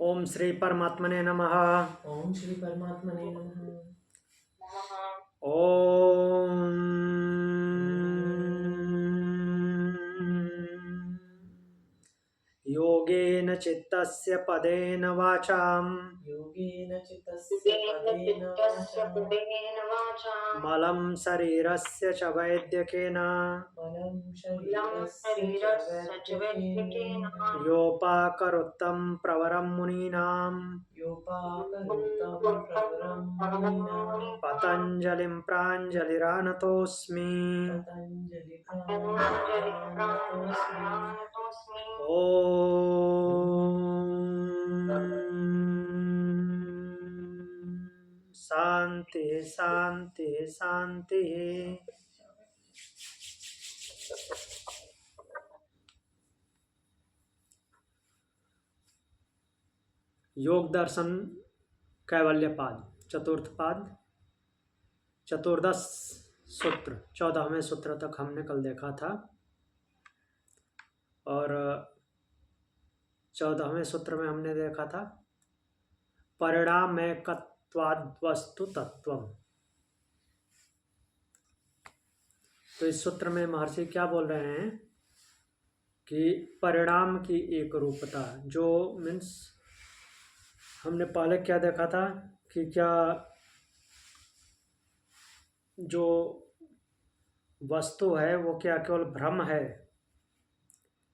ओम श्री परमात्मने नमः। ओम श्री परमात्मने नमः। ओम योगेन चित्तस्य पदेन वाचां योगेन चित्तस्य पदेन वाचा मलं शरीरस्य च वैद्यकेन मलं शरीरस्य च वैद्यकेन योपाकरोत्तं प्रवरं मुनीनां योपाकरोत्तं प्रवरं मुनीनां पतञ्जलिं प्राञ्जलिरानतोऽस्मि। पतञ्जलि प्राणिनाथोऽस्मि। शांति शांति शांति। योग दर्शन कैवल्य पाद चतुर्थ पाद चतुर्दश सूत्र 14वें सूत्र तक हमने कल देखा था और 14वें सूत्र में हमने देखा था परिणामैकत्वाद् वस्तु तत्वम्। तो इस सूत्र में महर्षि क्या बोल रहे हैं कि परिणाम की एक रूपता, जो मीन्स हमने पहले क्या देखा था कि क्या जो वस्तु है वो क्या केवल भ्रम है,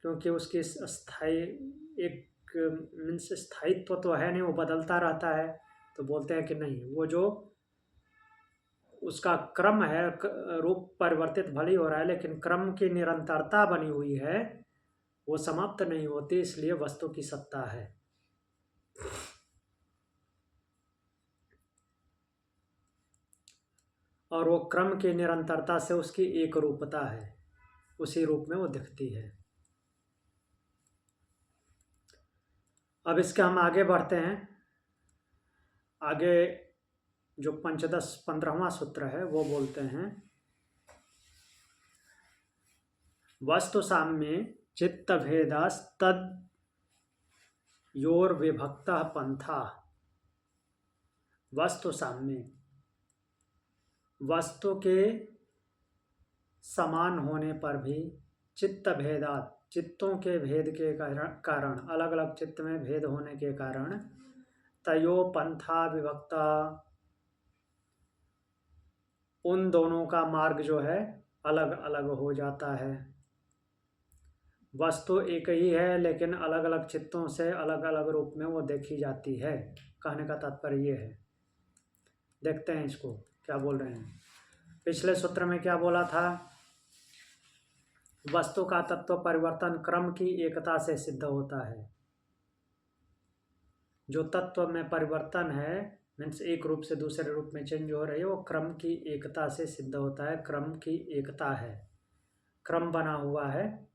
क्योंकि उसकी स्थायी एक मीन्स स्थायित्व तो है नहीं, वो बदलता रहता है। तो बोलते हैं कि नहीं, वो जो उसका क्रम है, रूप परिवर्तित भले ही हो रहा है लेकिन क्रम की निरंतरता बनी हुई है, वो समाप्त नहीं होती, इसलिए वस्तु की सत्ता है। और वो क्रम की निरंतरता से उसकी एक रूपता है, उसी रूप में वो दिखती है। अब इसके हम आगे बढ़ते हैं। आगे जो पंचदश 15वां सूत्र है वो बोलते हैं वस्तु साम्ये चित्त भेदास्तद योर विभक्त पंथा। वस्तु साम्ये, वस्तु के समान होने पर भी चित्त भेदात, चित्तों के भेद के कारण, अलग अलग चित्त में भेद होने के कारण तयो पंथा विभक्ता, उन दोनों का मार्ग जो है अलग अलग हो जाता है। वस्तु एक ही है लेकिन अलग अलग चित्तों से अलग अलग रूप में वो देखी जाती है। कहने का तात्पर्य ये है। देखते हैं इसको क्या बोल रहे हैं। पिछले सूत्र में क्या बोला था, वस्तु का तत्व परिवर्तन क्रम की एकता से सिद्ध होता है। जो तत्व में परिवर्तन है मीन्स एक रूप से दूसरे रूप में चेंज हो रही है, वो क्रम की एकता से सिद्ध होता है। क्रम की एकता है, क्रम बना हुआ है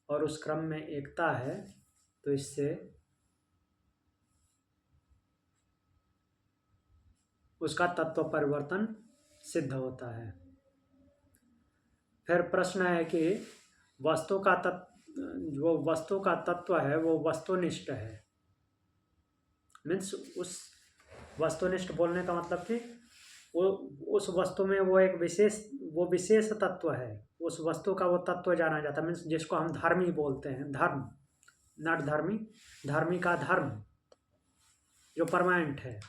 और उस क्रम में एकता है, तो इससे उसका तत्व परिवर्तन सिद्ध होता है। फिर प्रश्न है कि वस्तु का तत्व, जो वस्तु का तत्व है वो वस्तुनिष्ठ है। मीन्स उस वस्तुनिष्ठ बोलने का मतलब कि वो उस वस्तु में वो एक विशेष तत्व है, उस वस्तु का वो तत्व जाना जाता है। मीन्स जिसको हम धर्मी बोलते हैं, धर्म, नट धर्मी, धर्मी का धर्म जो परमानेंट है,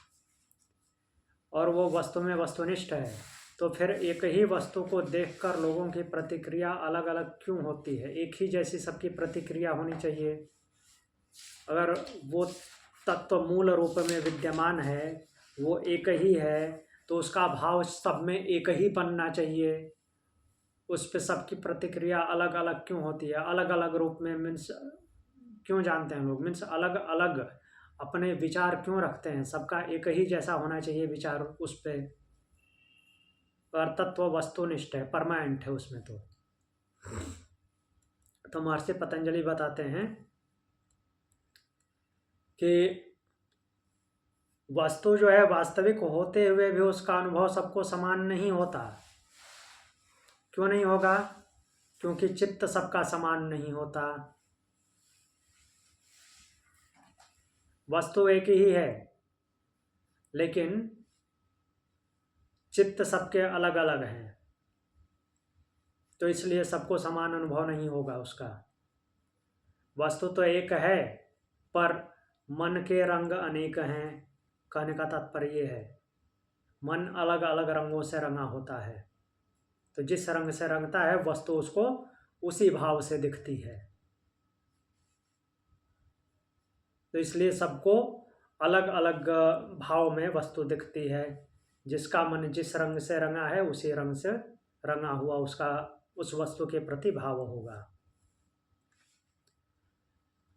और वो वस्तु में वस्तुनिष्ठ है। तो फिर एक ही वस्तु को देखकर लोगों की प्रतिक्रिया अलग अलग क्यों होती है? एक ही जैसी सबकी प्रतिक्रिया होनी चाहिए। अगर वो तत्व मूल रूप में विद्यमान है, वो एक ही है, तो उसका भाव सब में एक ही बनना चाहिए। उस पे सबकी प्रतिक्रिया अलग अलग क्यों होती है? अलग अलग रूप में मीन्स क्यों जानते हैं लोग? मीन्स अलग अलग अपने विचार क्यों रखते हैं? सबका एक ही जैसा होना चाहिए विचार उस पे। पर तत्व वस्तुनिष्ठ है, परमानेंट है उसमें। तो महर्षि पतंजलि बताते हैं कि वस्तु जो है वास्तविक होते हुए भी उसका अनुभव सबको समान नहीं होता। क्यों नहीं होगा? क्योंकि चित्त सबका समान नहीं होता। वस्तु एक ही है, लेकिन चित्त सबके अलग अलग हैं, तो इसलिए सबको समान अनुभव नहीं होगा उसका। वस्तु तो एक है, पर मन के रंग अनेक हैं। कहने का तात्पर्य ये है, मन अलग अलग रंगों से रंगा होता है, तो जिस रंग से रंगता है वस्तु उसको उसी भाव से दिखती है। तो इसलिए सबको अलग अलग भाव में वस्तु दिखती है। जिसका मन जिस रंग से रंगा है उसी रंग से रंगा हुआ उसका उस वस्तु के प्रति भाव होगा।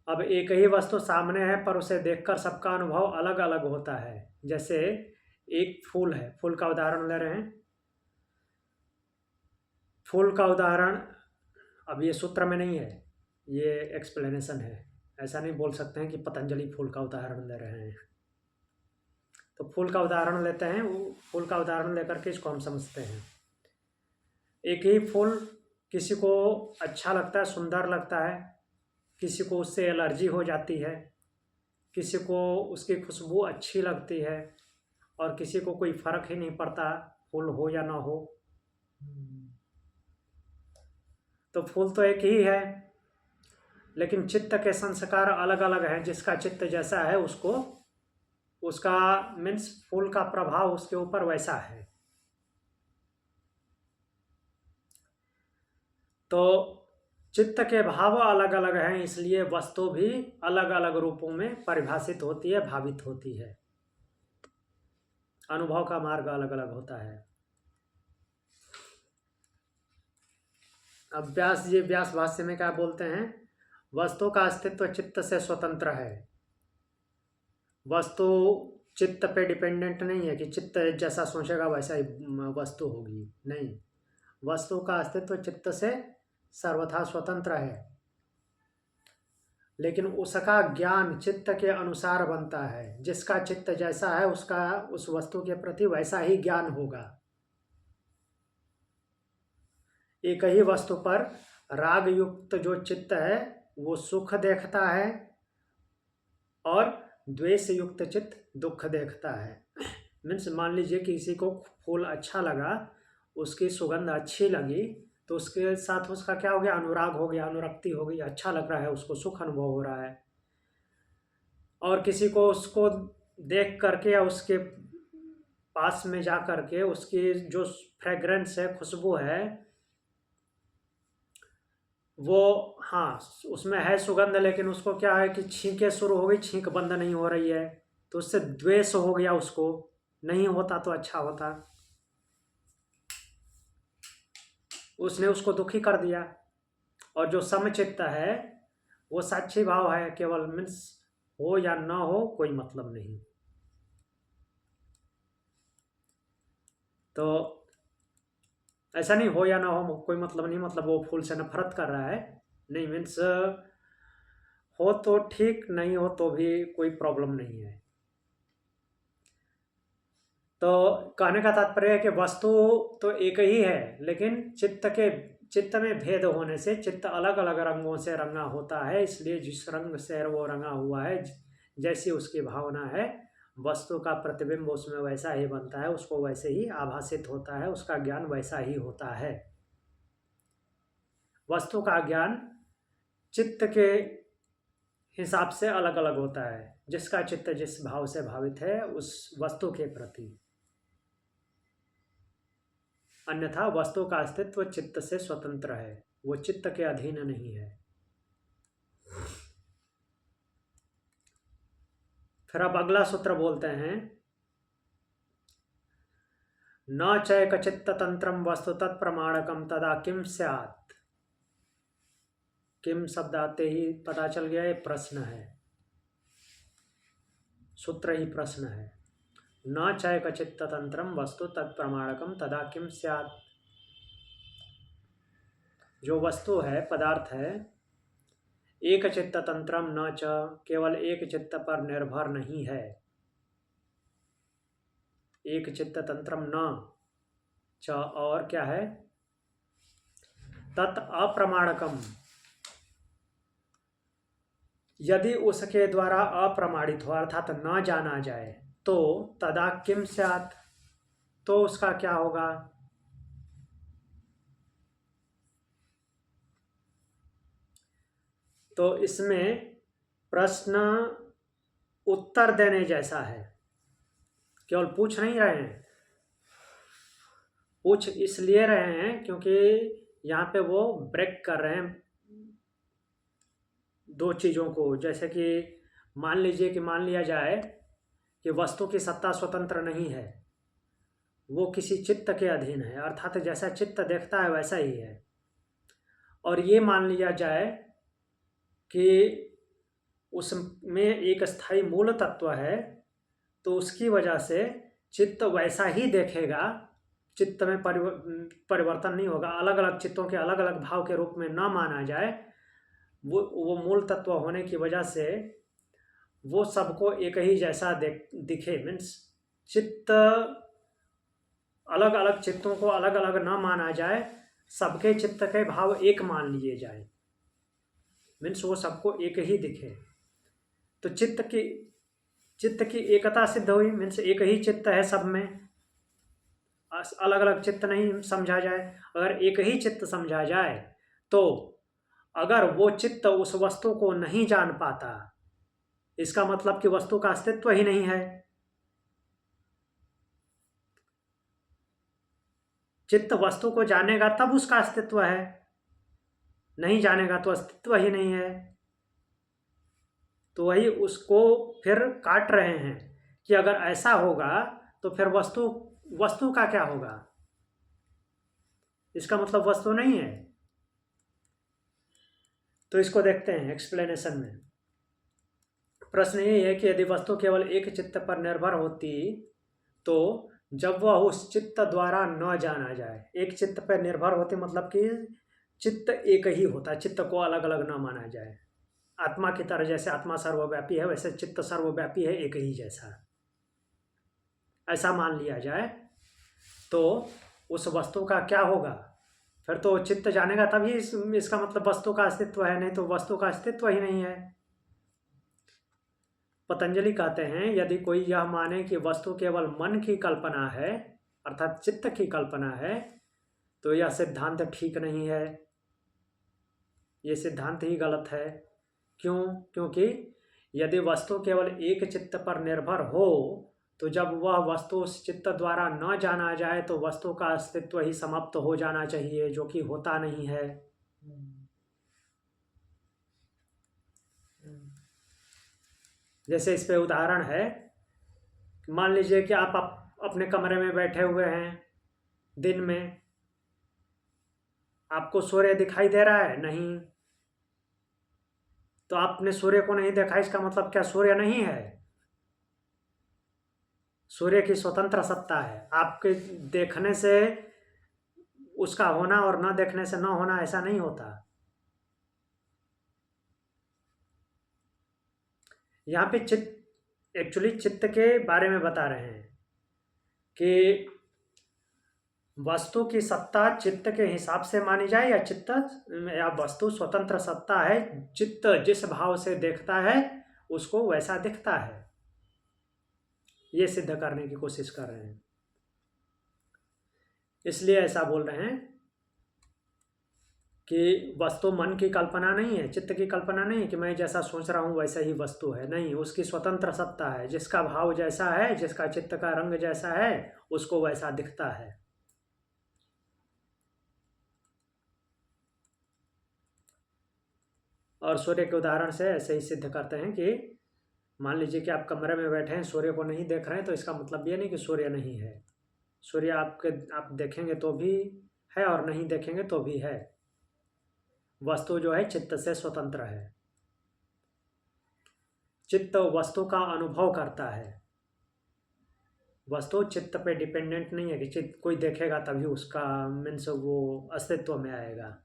अब एक ही वस्तु सामने है, पर उसे देखकर सबका अनुभव अलग अलग होता है। जैसे एक फूल है, फूल का उदाहरण ले रहे हैं। फूल का उदाहरण अब ये सूत्र में नहीं है, ये एक्सप्लेनेशन है। ऐसा नहीं बोल सकते हैं कि पतंजलि फूल का उदाहरण ले रहे हैं। तो फूल का उदाहरण लेते हैं, वो फूल का उदाहरण लेकर के इसको हम समझते हैं। एक ही फूल किसी को अच्छा लगता है, सुंदर लगता है, किसी को उससे एलर्जी हो जाती है, किसी को उसकी खुशबू अच्छी लगती है, और किसी को कोई फर्क ही नहीं पड़ता फूल हो या ना हो। तो फूल तो एक ही है, लेकिन चित्त के संस्कार अलग अलग हैं। जिसका चित्त जैसा है उसको उसका मीन्स फूल का प्रभाव उसके ऊपर वैसा है। तो चित्त के भाव अलग अलग हैं, इसलिए वस्तु भी अलग अलग रूपों में परिभाषित होती है, भावित होती है। अनुभव का मार्ग अलग अलग होता है। अब व्यास भाष्य में क्या बोलते हैं? वस्तु का अस्तित्व चित्त से स्वतंत्र है। वस्तु चित्त पे डिपेंडेंट नहीं है कि चित्त जैसा सोचेगा वैसा ही वस्तु होगी, नहीं। वस्तु का अस्तित्व चित्त से सर्वथा स्वतंत्र है, लेकिन उसका ज्ञान चित्त के अनुसार बनता है। जिसका चित्त जैसा है उसका उस वस्तु के प्रति वैसा ही ज्ञान होगा। एक ही वस्तु पर राग युक्त जो चित्त है वो सुख देखता है, और द्वेष युक्त चित्त दुख देखता है। मीन्स मान लीजिए किसी को फूल अच्छा लगा, उसकी सुगंध अच्छी लगी, तो उसके साथ उसका क्या हो गया? अनुराग हो गया, अनुरक्ति हो गई, अच्छा लग रहा है, उसको सुख अनुभव हो रहा है। और किसी को उसको देख करके या उसके पास में जा करके उसकी जो फ्रेग्रेंस है, खुशबू है, वो हाँ उसमें है सुगंध, लेकिन उसको क्या है कि छींकें शुरू हो गई, छींक बंद नहीं हो रही है, तो उससे द्वेष हो गया। उसको नहीं होता तो अच्छा होता, उसने उसको दुखी कर दिया। और जो समचित्त है वो साक्षी भाव है, केवल मीन्स हो या ना हो कोई मतलब नहीं। तो ऐसा नहीं हो या ना हो कोई मतलब नहीं, मतलब वो फूल से नफरत कर रहा है, नहीं। मीन्स हो तो ठीक, नहीं हो तो भी कोई प्रॉब्लम नहीं है। तो कहने का तात्पर्य है कि वस्तु तो एक ही है, लेकिन चित्त में भेद होने से चित्त अलग अलग रंगों से रंगा होता है। इसलिए जिस रंग से वो रंगा हुआ है, जैसी उसकी भावना है, वस्तु का प्रतिबिंब उसमें वैसा ही बनता है, उसको वैसे ही आभासित होता है, उसका ज्ञान वैसा ही होता है। वस्तु का ज्ञान चित्त के हिसाब से अलग अलग होता है। जिसका चित्त जिस भाव से भावित है उस वस्तु के प्रति, अन्यथा वस्तु का अस्तित्व चित्त से स्वतंत्र है, वो चित्त के अधीन नहीं है। फिर अब अगला सूत्र बोलते हैं, न चैक चित्त तंत्रम वस्तु तत्प्रमाणकम तदा किम स्यात्। किम शब्द आते ही पता चल गया ये प्रश्न है, सूत्र ही प्रश्न है। न चैक चित्त तंत्रम वस्तु तत्प्रमाणकम तदा किम स्यात्। जो वस्तु है, पदार्थ है, एक चित्त तंत्रम न च, केवल एक चित्त पर निर्भर नहीं है। एक चित्त तंत्रम न च, और क्या है? तत् अप्रमाणकम, यदि उसके द्वारा अप्रमाणित हो अर्थात न जाना जाए तो तदा किम स्यात्, तो उसका क्या होगा। तो इसमें प्रश्न उत्तर देने जैसा है, केवल पूछ नहीं रहे हैं, पूछ इसलिए रहे हैं क्योंकि यहाँ पे वो ब्रेक कर रहे हैं दो चीज़ों को। जैसे कि मान लीजिए कि मान लिया जाए कि वस्तु की सत्ता स्वतंत्र नहीं है, वो किसी चित्त के अधीन है, अर्थात जैसा चित्त देखता है वैसा ही है। और ये मान लिया जाए कि उसमें एक स्थायी मूल तत्व है, तो उसकी वजह से चित्त वैसा ही देखेगा, चित्त में परिवर्तन नहीं होगा। अलग अलग चित्तों के अलग अलग भाव के रूप में न माना जाए, वो मूल तत्व होने की वजह से वो सबको एक ही जैसा दिखे। मीन्स चित्त अलग अलग चित्तों को अलग अलग न माना जाए, सबके चित्त के भाव एक मान लिए जाए, मीन्स वो सबको एक ही दिखे। तो चित्त की एकता सिद्ध हुई, मीन्स एक ही चित्त है सब में, अलग अलग चित्त नहीं समझा जाए। अगर एक ही चित्त समझा जाए तो अगर वो चित्त उस वस्तु को नहीं जान पाता, इसका मतलब कि वस्तु का अस्तित्व ही नहीं है। चित्त वस्तु को जानेगा तब उसका अस्तित्व है, नहीं जानेगा तो अस्तित्व ही नहीं है। तो वही उसको फिर काट रहे हैं कि अगर ऐसा होगा तो फिर वस्तु का क्या होगा, इसका मतलब वस्तु नहीं है। तो इसको देखते हैं एक्सप्लेनेशन में। प्रश्न ये है कि यदि वस्तु केवल एक चित्त पर निर्भर होती तो जब वह उस चित्त द्वारा न जाना जाए, एक चित्त पर निर्भर होती मतलब कि चित्त एक ही होता है, चित्त को अलग अलग न माना जाए। आत्मा की तरह जैसे आत्मा सर्वव्यापी है वैसे चित्त सर्वव्यापी है, एक ही जैसा, ऐसा मान लिया जाए तो उस वस्तु का क्या होगा। फिर तो चित्त जानेगा तभी इसका मतलब वस्तु का अस्तित्व है, नहीं तो वस्तु का अस्तित्व ही नहीं है। पतंजलि कहते हैं यदि कोई यह माने कि वस्तु केवल मन की कल्पना है अर्थात चित्त की कल्पना है तो यह सिद्धांत ठीक नहीं है, ये सिद्धांत ही गलत है। क्यों? क्योंकि यदि वस्तु केवल एक चित्त पर निर्भर हो तो जब वह वस्तु उस चित्त द्वारा न जाना जाए तो वस्तु का अस्तित्व ही समाप्त हो जाना चाहिए, जो कि होता नहीं है। जैसे इस पे उदाहरण है, मान लीजिए कि आप अपने कमरे में बैठे हुए हैं, दिन में आपको सूर्य दिखाई दे रहा है नहीं, तो आपने सूर्य को नहीं देखा, इसका मतलब क्या सूर्य नहीं है? सूर्य की स्वतंत्र सत्ता है, आपके देखने से उसका होना और न देखने से न होना ऐसा नहीं होता। यहाँ पे एक्चुअली चित्त के बारे में बता रहे हैं कि वस्तु की सत्ता चित्त के हिसाब से मानी जाए या वस्तु स्वतंत्र सत्ता है, चित्त जिस भाव से देखता है उसको वैसा दिखता है, ये सिद्ध करने की कोशिश कर रहे हैं। इसलिए ऐसा बोल रहे हैं कि वस्तु मन की कल्पना नहीं है, चित्त की कल्पना नहीं है कि मैं जैसा सोच रहा हूँ वैसा ही वस्तु है, नहीं, उसकी स्वतंत्र सत्ता है, जिसका भाव जैसा है, जिसका चित्त का रंग जैसा है उसको वैसा दिखता है। और सूर्य के उदाहरण से ऐसे ही सिद्ध करते हैं कि मान लीजिए कि आप कमरे में बैठे हैं, सूर्य को नहीं देख रहे हैं, तो इसका मतलब ये नहीं कि सूर्य नहीं है। सूर्य आप देखेंगे तो भी है और नहीं देखेंगे तो भी है। वस्तु जो है चित्त से स्वतंत्र है, चित्त वस्तु का अनुभव करता है, वस्तु चित्त पे डिपेंडेंट नहीं है कि चित्त कोई देखेगा तभी उसका मीन्स वो अस्तित्व में आएगा।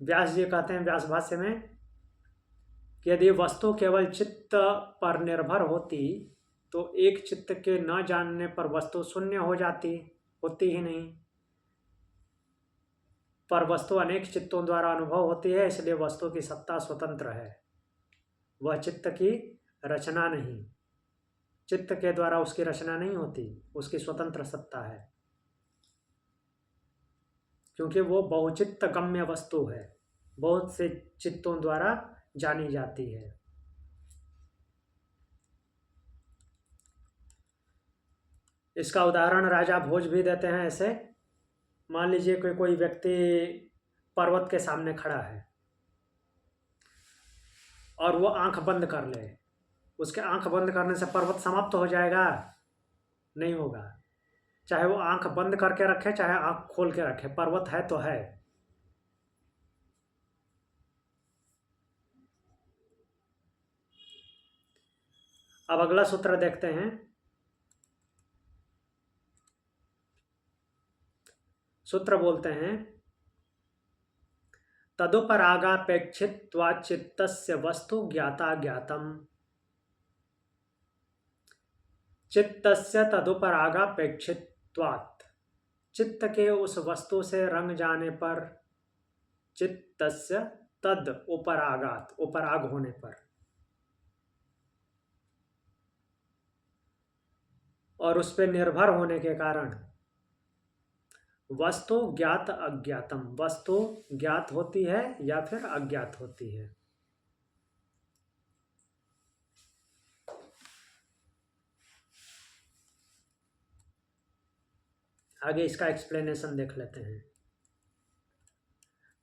व्यास जी कहते हैं व्यास भाष्य में कि यदि वस्तु केवल चित्त पर निर्भर होती तो एक चित्त के न जानने पर वस्तु शून्य हो जाती, होती ही नहीं। पर वस्तु अनेक चित्तों द्वारा अनुभव होती है, इसलिए वस्तु की सत्ता स्वतंत्र है, वह चित्त की रचना नहीं। चित्त के द्वारा उसकी रचना नहीं होती, उसकी स्वतंत्र सत्ता है, क्योंकि वो बहुचित्त गम्य वस्तु है, बहुत से चित्तों द्वारा जानी जाती है। इसका उदाहरण राजा भोज भी देते हैं ऐसे। मान लीजिए कि कोई व्यक्ति पर्वत के सामने खड़ा है और वो आंख बंद कर ले, उसके आंख बंद करने से पर्वत समाप्त हो जाएगा? नहीं होगा। चाहे वो आंख बंद करके रखे चाहे आंख खोल के रखे, पर्वत है तो है। अब अगला सूत्र देखते हैं। सूत्र बोलते हैं, तदुपरागापेक्षित्वात् चित्तस्य वस्तु ज्ञाता ज्ञातम। चित्तस्य तदुपरागापेक्षित्वात्, चित्त के उस वस्तु से रंग जाने पर, चित्तस्य तद उपरागात, उपराग होने पर, और उस पर निर्भर होने के कारण वस्तु ज्ञात अज्ञातम, वस्तु ज्ञात होती है या फिर अज्ञात होती है। आगे इसका एक्सप्लेनेशन देख लेते हैं।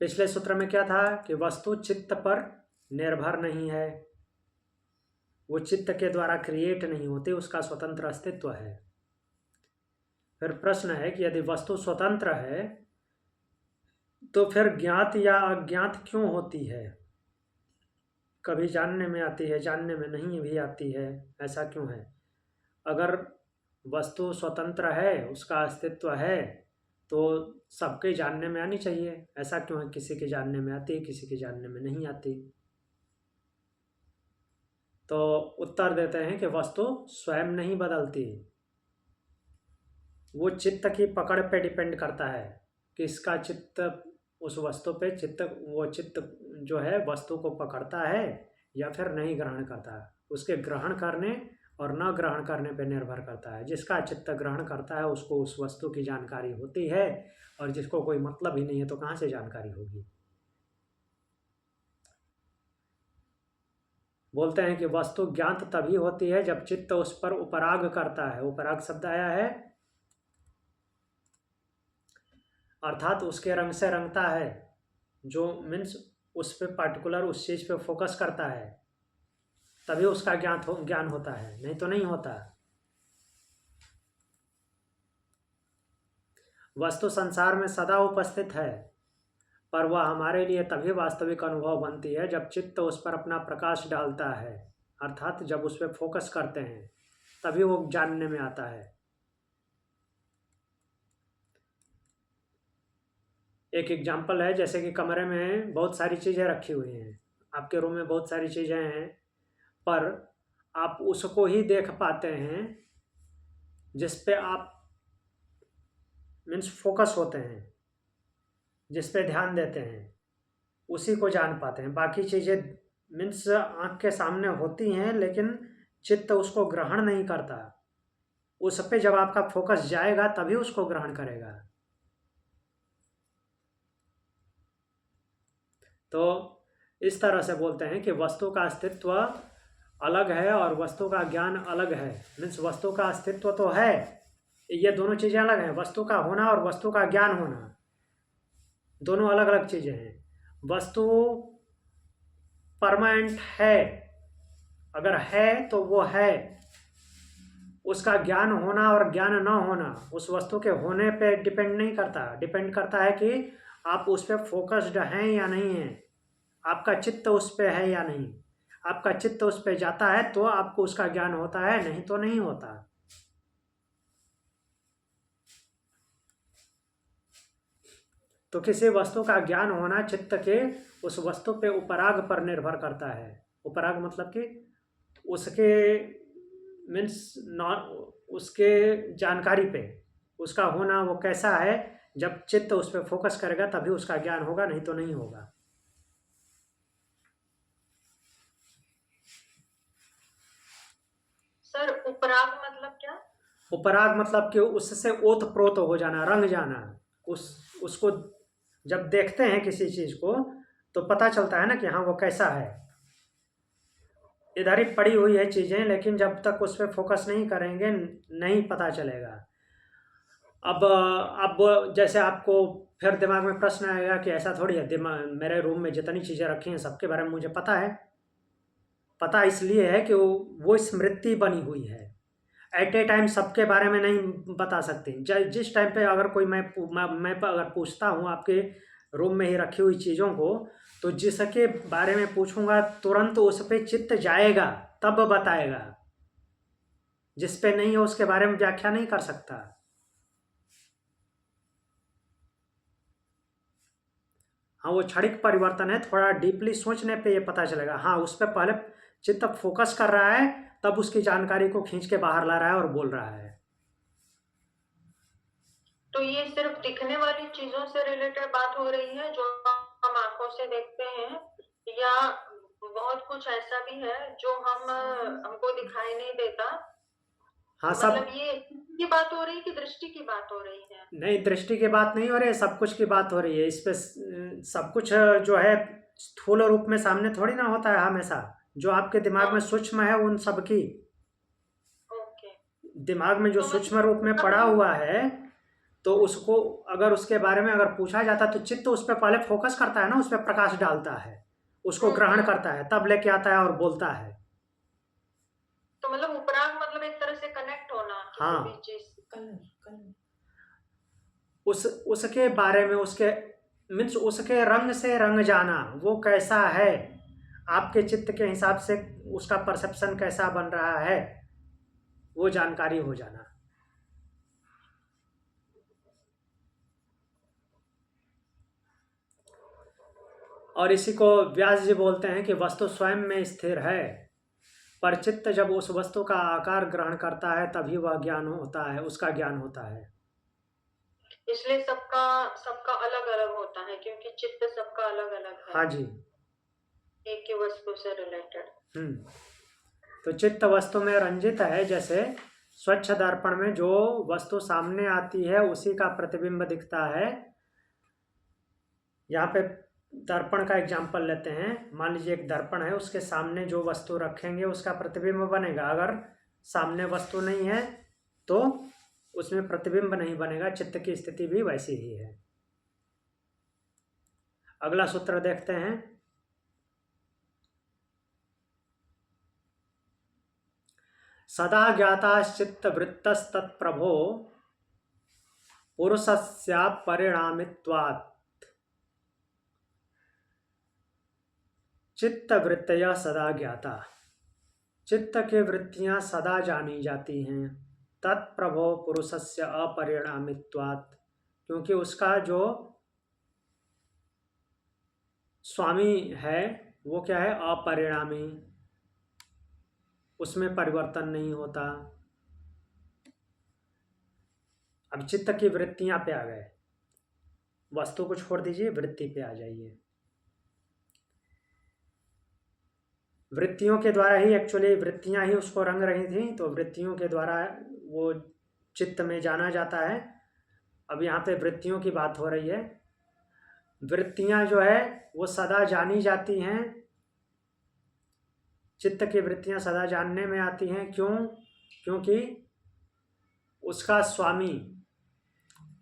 पिछले सूत्र में क्या था कि वस्तु चित्त पर निर्भर नहीं है, वो चित्त के द्वारा क्रिएट नहीं होती, उसका स्वतंत्र अस्तित्व है। फिर प्रश्न है कि यदि वस्तु स्वतंत्र है तो फिर ज्ञात या अज्ञात क्यों होती है? कभी जानने में आती है, जानने में नहीं भी आती है, ऐसा क्यों है? अगर वस्तु स्वतंत्र है, उसका अस्तित्व है, तो सबके जानने में आनी चाहिए, ऐसा क्यों है किसी के जानने में आती है, किसी के जानने में नहीं आती? तो उत्तर देते हैं कि वस्तु स्वयं नहीं बदलती, वो चित्त की पकड़ पे डिपेंड करता है कि इसका चित्त उस वस्तु पे, चित्त वो चित्त जो है वस्तु को पकड़ता है या फिर नहीं ग्रहण करता है। उसके ग्रहण करने और न ग्रहण करने पे निर्भर करता है। जिसका चित्त ग्रहण करता है उसको उस वस्तु की जानकारी होती है, और जिसको कोई मतलब ही नहीं है तो कहाँ से जानकारी होगी? बोलते हैं कि वस्तु ज्ञात तभी होती है जब चित्त उस पर उपराग करता है। उपराग शब्द आया है, अर्थात उसके रंग से रंगता है, जो मीन्स उस पे पर्टिकुलर उस चीज पे फोकस करता है, तभी उसका ज्ञान होता है, नहीं तो नहीं होता। वस्तु संसार में सदा उपस्थित है, पर वह हमारे लिए तभी वास्तविक अनुभव बनती है जब चित्त उस पर अपना प्रकाश डालता है, अर्थात जब उस पर फोकस करते हैं तभी वो जानने में आता है। एक एग्जाम्पल है, जैसे कि कमरे में बहुत सारी चीज़ें रखी हुई हैं, आपके रूम में बहुत सारी चीज़ें हैं, पर आप उसको ही देख पाते हैं जिस पे आप मीन्स फोकस होते हैं, जिस पे ध्यान देते हैं, उसी को जान पाते हैं। बाकी चीज़ें मीन्स आँख के सामने होती हैं लेकिन चित्त उसको ग्रहण नहीं करता। उस पे जब आपका फोकस जाएगा तभी उसको ग्रहण करेगा। तो इस तरह से बोलते हैं कि वस्तु का अस्तित्व अलग है और वस्तु का ज्ञान अलग है। मीन्स वस्तु का अस्तित्व तो है, ये दोनों चीज़ें अलग हैं। वस्तु का होना और वस्तु का ज्ञान होना दोनों अलग अलग चीज़ें हैं। वस्तु परमानेंट है, अगर है तो वो है। उसका ज्ञान होना और ज्ञान न होना उस वस्तु के होने पे डिपेंड नहीं करता, डिपेंड करता है कि आप उस पर फोकस्ड हैं या नहीं हैं, आपका चित्त उस पर है या नहीं। आपका चित्त उस पर जाता है तो आपको उसका ज्ञान होता है, नहीं तो नहीं होता। तो किसी वस्तु का ज्ञान होना चित्त के उस वस्तु पे उपराग पर निर्भर करता है। उपराग मतलब कि उसके मीन्स उसके जानकारी पे, उसका होना वो कैसा है जब चित्त उस पर फोकस करेगा तभी उसका ज्ञान होगा, नहीं तो नहीं होगा। सर उपराग मतलब क्या? उपराग मतलब कि उससे ओत-प्रोत हो जाना, रंग जाना। उसको जब देखते हैं किसी चीज को तो पता चलता है ना कि हाँ वो कैसा है। इधर ही पड़ी हुई है चीजें, लेकिन जब तक उस पर फोकस नहीं करेंगे नहीं पता चलेगा। अब जैसे आपको फिर दिमाग में प्रश्न आएगा कि ऐसा थोड़ी है, दिमाग मेरे रूम में जितनी चीजें रखी हैं सबके बारे में मुझे पता है। पता इसलिए है कि वो स्मृति बनी हुई है। एट ए टाइम सबके बारे में नहीं बता सकते। जिस टाइम पे अगर कोई मैं अगर पूछता हूँ आपके रूम में ही रखी हुई चीज़ों को, तो जिसके बारे में पूछूंगा तुरंत उस पर चित्त जाएगा, तब बताएगा। जिस पे नहीं है उसके बारे में व्याख्या नहीं कर सकता। हाँ वो क्षणिक परिवर्तन है, थोड़ा डीपली सोचने पे ये पता चलेगा। हाँ उस पर पहले चित्त फोकस कर रहा है, तब उसकी जानकारी को खींच के बाहर ला रहा है और बोल रहा है। तो ये सिर्फ दिखने वाली चीजों से रिलेटेड बात हो रही है जो हम आंखों से देखते हैं, या बहुत कुछ ऐसा भी है जो हमको दिखाई नहीं देता? हाँ सब मतलब ये की बात हो रही है कि दृष्टि की बात हो रही है? नहीं, दृष्टि की बात नहीं हो रही है, सब कुछ की बात हो रही है। इस पे सब कुछ जो है स्थूल रूप में सामने थोड़ी ना होता है हमेशा। जो आपके दिमाग में सूक्ष्म है उन सब की, ओके। दिमाग में जो तो सूक्ष्म रूप में पड़ा हुआ है, तो उसको अगर उसके बारे में अगर पूछा जाता तो चित्त उस पर पहले फोकस करता है ना, उस पर प्रकाश डालता है, उसको ग्रहण करता है, तब लेके आता है और बोलता है। तो मतलब उपराग मतलब एक तरह से कनेक्ट होना हाँ। किसी भी चीज से। कलर उसके बारे में, उसके मीन्स उसके रंग से रंग जाना, वो कैसा है, आपके चित्त के हिसाब से उसका परसेप्शन कैसा बन रहा है, वो जानकारी हो जाना। और इसी को व्यास जी बोलते हैं कि वस्तु स्वयं में स्थिर है, पर चित्त जब उस वस्तु का आकार ग्रहण करता है तभी वह ज्ञान होता है, उसका ज्ञान होता है। इसलिए सबका सबका अलग अलग होता है क्योंकि चित्त सबका अलग अलग है। हाँ जी। एक ही वस्तु से रिलेटेड। तो चित्त वस्तु में रंजित है। जैसे स्वच्छ दर्पण में जो वस्तु सामने आती है उसी का प्रतिबिंब दिखता है। यहाँ पे दर्पण का एग्जाम्पल लेते हैं। मान लीजिए एक दर्पण है, उसके सामने जो वस्तु रखेंगे उसका प्रतिबिंब बनेगा। अगर सामने वस्तु नहीं है तो उसमें प्रतिबिंब नहीं बनेगा। चित्त की स्थिति भी वैसी ही है। अगला सूत्र देखते हैं। सदा ज्ञाताश्चित्त वृत्तस्तत्प्रभो पुरुषस्यापरिणामित्वात् चित्त वृत्तयः सदा ज्ञाता। चित्त की वृत्तियां सदा जानी जाती हैं। तत्प्रभो पुरुषस्य अपरिणामित्वात्, क्योंकि उसका जो स्वामी है वो क्या है, अपरिणामी, उसमें परिवर्तन नहीं होता। अब चित्त की वृत्तियां पे आ गए, वस्तु को छोड़ दीजिए, वृत्ति पे आ जाइए। वृत्तियों के द्वारा ही, एक्चुअली वृत्तियां ही उसको रंग रही थी, तो वृत्तियों के द्वारा वो चित्त में जाना जाता है। अब यहाँ पे वृत्तियों की बात हो रही है। वृत्तियां जो है वो सदा जानी जाती हैं। चित्त की वृत्तियां सदा जानने में आती हैं। क्यों? क्योंकि उसका स्वामी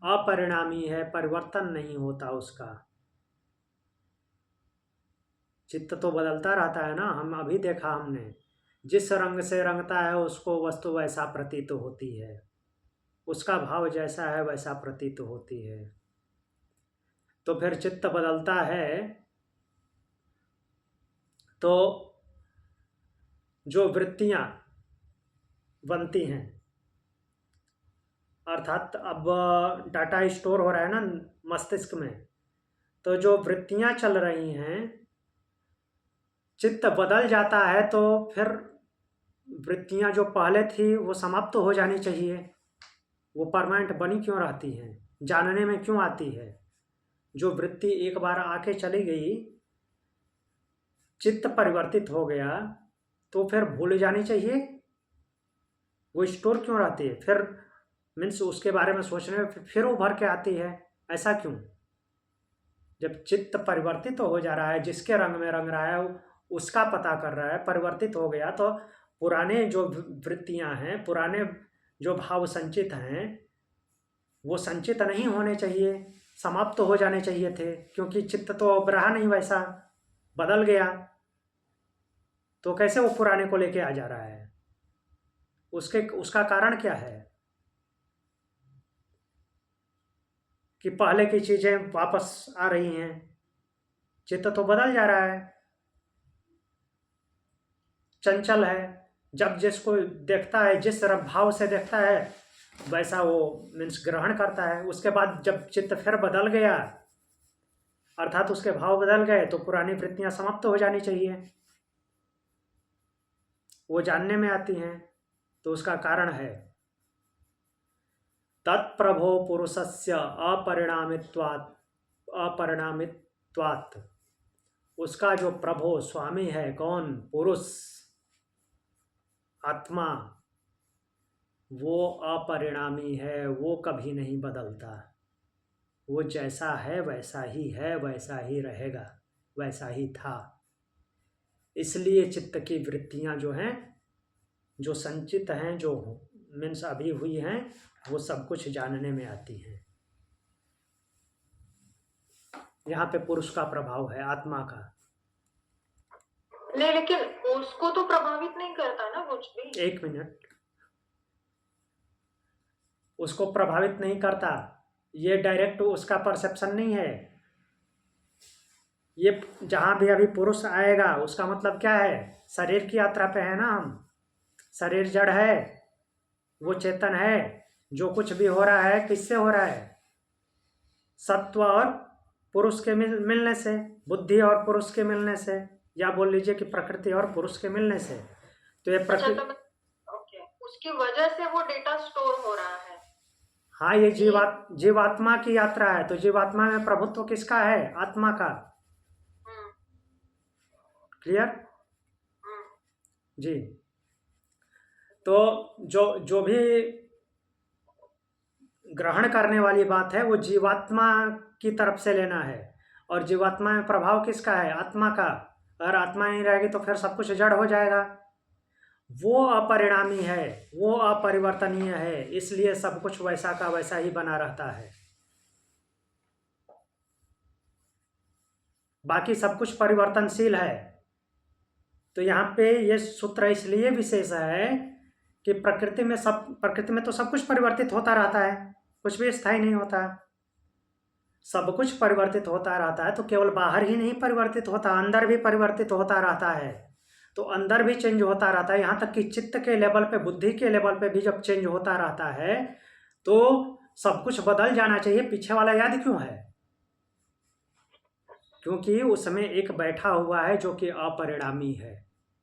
अपरिणामी है, परिवर्तन नहीं होता उसका। चित्त तो बदलता रहता है ना। हम अभी देखा हमने, जिस रंग से रंगता है उसको वस्तु वैसा प्रतीत होती है, उसका भाव जैसा है वैसा प्रतीत होती है। तो फिर चित्त बदलता है तो जो वृत्तियां बनती हैं, अर्थात अब डाटा स्टोर हो रहा है ना मस्तिष्क में, तो जो वृत्तियां चल रही हैं, चित्त बदल जाता है तो फिर वृत्तियां जो पहले थी वो समाप्त हो जानी चाहिए। वो परमानेंट बनी क्यों रहती हैं? जानने में क्यों आती है? जो वृत्ति एक बार आके चली गई, चित्त परिवर्तित हो गया, तो फिर भूल जानी चाहिए? वो स्टोर क्यों रहती है? फिर मीन्स उसके बारे में सोचने में फिर उभर के आती है, ऐसा क्यों? जब चित्त परिवर्तित हो जा रहा है, जिसके रंग में रंग रहा है उसका पता कर रहा है, परिवर्तित हो गया, तो पुराने जो वृत्तियां हैं, पुराने जो भाव संचित हैं, वो संचित नहीं होने चाहिए, समाप्त हो जाने चाहिए थे, क्योंकि चित्त तो अब रहा नहीं, वैसा बदल गया, तो कैसे वो पुराने को लेके आ जा रहा है? उसका कारण क्या है कि पहले की चीजें वापस आ रही हैं? चित्त तो बदल जा रहा है, चंचल है, जब जिसको देखता है, जिस भाव से देखता है वैसा वो मीन्स ग्रहण करता है। उसके बाद जब चित्त फिर बदल गया, अर्थात उसके भाव बदल गए, तो पुरानी वृत्तियां समाप्त हो जानी चाहिए, वो जानने में आती हैं। तो उसका कारण है तत्प्रभो पुरुषस्य अपरिणामित्वात्। उसका जो प्रभो स्वामी है, कौन? पुरुष, आत्मा, वो अपरिणामी है, वो कभी नहीं बदलता, वो जैसा है वैसा ही है, वैसा ही रहेगा, वैसा ही था। इसलिए चित्त की वृत्तियां जो हैं, जो संचित हैं, जो मीन्स अभी हुई हैं, वो सब कुछ जानने में आती हैं। यहाँ पे पुरुष का प्रभाव है, आत्मा का नहीं, लेकिन उसको तो प्रभावित नहीं करता ना कुछ भी। एक मिनट, उसको प्रभावित नहीं करता, ये डायरेक्ट उसका परसेप्शन नहीं है। ये जहां भी अभी पुरुष आएगा, उसका मतलब क्या है? शरीर की यात्रा पे है ना हम। शरीर जड़ है, वो चेतन है। जो कुछ भी हो रहा है, किससे हो रहा है? सत्व और पुरुष के मिलने से, बुद्धि और पुरुष के मिलने से, या बोल लीजिए कि प्रकृति और पुरुष के मिलने से। तो ये प्रकृति, ओके, उसकी वजह से वो डेटा स्टोर हो रहा है। हाँ, ये जीवात्मा की यात्रा है। तो जीवात्मा में प्रभुत्व किसका है? आत्मा का। क्लियर जी? तो जो भी ग्रहण करने वाली बात है, वो जीवात्मा की तरफ से लेना है। और जीवात्मा में प्रभाव किसका है? आत्मा का। अगर आत्मा नहीं रहेगी तो फिर सब कुछ जड़ हो जाएगा। वो अपरिणामी है, वो अपरिवर्तनीय है, इसलिए सब कुछ वैसा का वैसा ही बना रहता है। बाकी सब कुछ परिवर्तनशील है। तो यहाँ पे ये सूत्र इसलिए विशेष है कि प्रकृति में तो सब कुछ परिवर्तित होता रहता है, कुछ भी स्थायी नहीं होता। सब कुछ परिवर्तित होता रहता है, तो केवल बाहर ही नहीं परिवर्तित होता, अंदर भी परिवर्तित होता रहता है। तो अंदर भी चेंज होता रहता है, यहाँ तक कि चित्त के लेवल पे, बुद्धि के लेवल पे भी जब चेंज होता रहता है, तो सब कुछ बदल जाना चाहिए। पीछे वाला याद क्यों है? क्योंकि उसमें एक बैठा हुआ है जो कि अपरिणामी है,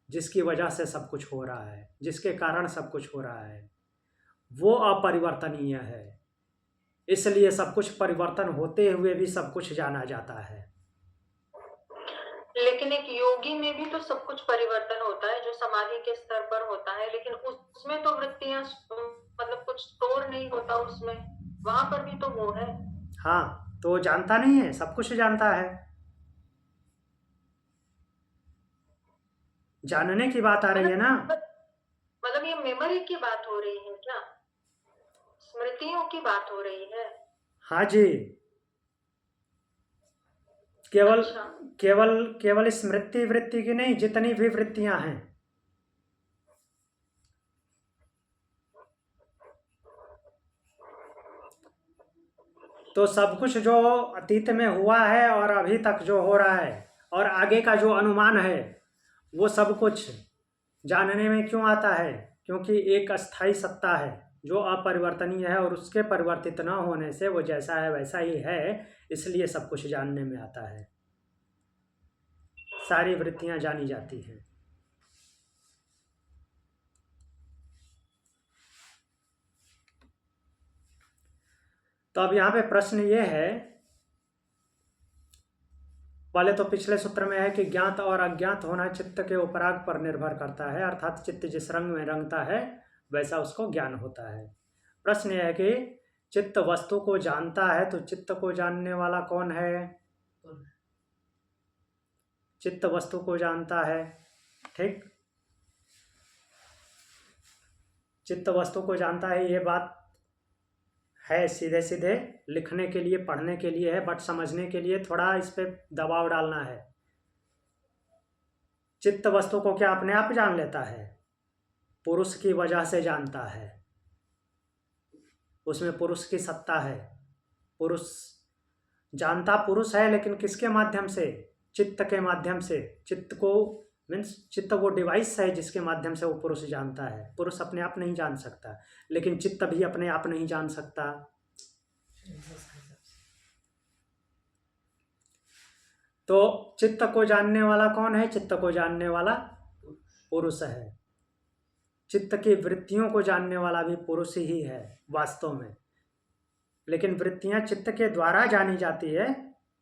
जिसकी वजह से सब कुछ हो रहा है, जिसके कारण सब कुछ हो रहा है, वो अपरिवर्तनीय है। इसलिए सब कुछ परिवर्तन होते हुए भी सब कुछ जाना जाता है। लेकिन एक योगी में भी तो सब कुछ परिवर्तन होता है, जो समाधि के स्तर पर होता है, लेकिन उसमें तो वृत्तियां मतलब कुछ स्टोर नहीं होता उसमें, वहां पर भी तो वो है। हाँ, तो जानता नहीं है, सब कुछ जानता है। जानने की बात आ रही है ना। मतलब ये मेमोरी की बात हो रही है क्या? स्मृतियों की बात हो रही है? हाँ जी, केवल अच्छा। केवल स्मृति वृत्ति की नहीं, जितनी भी वृत्तियां हैं। तो सब कुछ जो अतीत में हुआ है और अभी तक जो हो रहा है और आगे का जो अनुमान है, वो सब कुछ जानने में क्यों आता है? क्योंकि एक अस्थाई सत्ता है जो अपरिवर्तनीय है, और उसके परिवर्तित न होने से वो जैसा है वैसा ही है, इसलिए सब कुछ जानने में आता है। सारी वृत्तियां जानी जाती हैं। तो अब यहाँ पे प्रश्न ये है, पहले तो पिछले सूत्र में है कि ज्ञात और अज्ञात होना चित्त के उपराग पर निर्भर करता है, अर्थात चित्त जिस रंग में रंगता है वैसा उसको ज्ञान होता है। प्रश्न यह है कि चित्त वस्तु को जानता है, तो चित्त को जानने वाला कौन है? चित्त वस्तु को जानता है, ठीक। चित्त वस्तु को जानता है, ये बात है सीधे सीधे लिखने के लिए, पढ़ने के लिए है, बट समझने के लिए थोड़ा इस पे दबाव डालना है। चित्त वस्तु को क्या अपने आप जान लेता है? पुरुष की वजह से जानता है, उसमें पुरुष की सत्ता है। पुरुष जानता पुरुष है, लेकिन किसके माध्यम से? चित्त के माध्यम से। चित्त को मीन्स चित्त वो डिवाइस है जिसके माध्यम से वो पुरुष जानता है। पुरुष अपने आप नहीं जान सकता, लेकिन चित्त भी अपने आप नहीं जान सकता। तो चित्त को जानने वाला कौन है? चित्त को जानने वाला पुरुष है। चित्त की वृत्तियों को जानने वाला भी पुरुष ही है वास्तव में, लेकिन वृत्तियां चित्त के द्वारा जानी जाती है,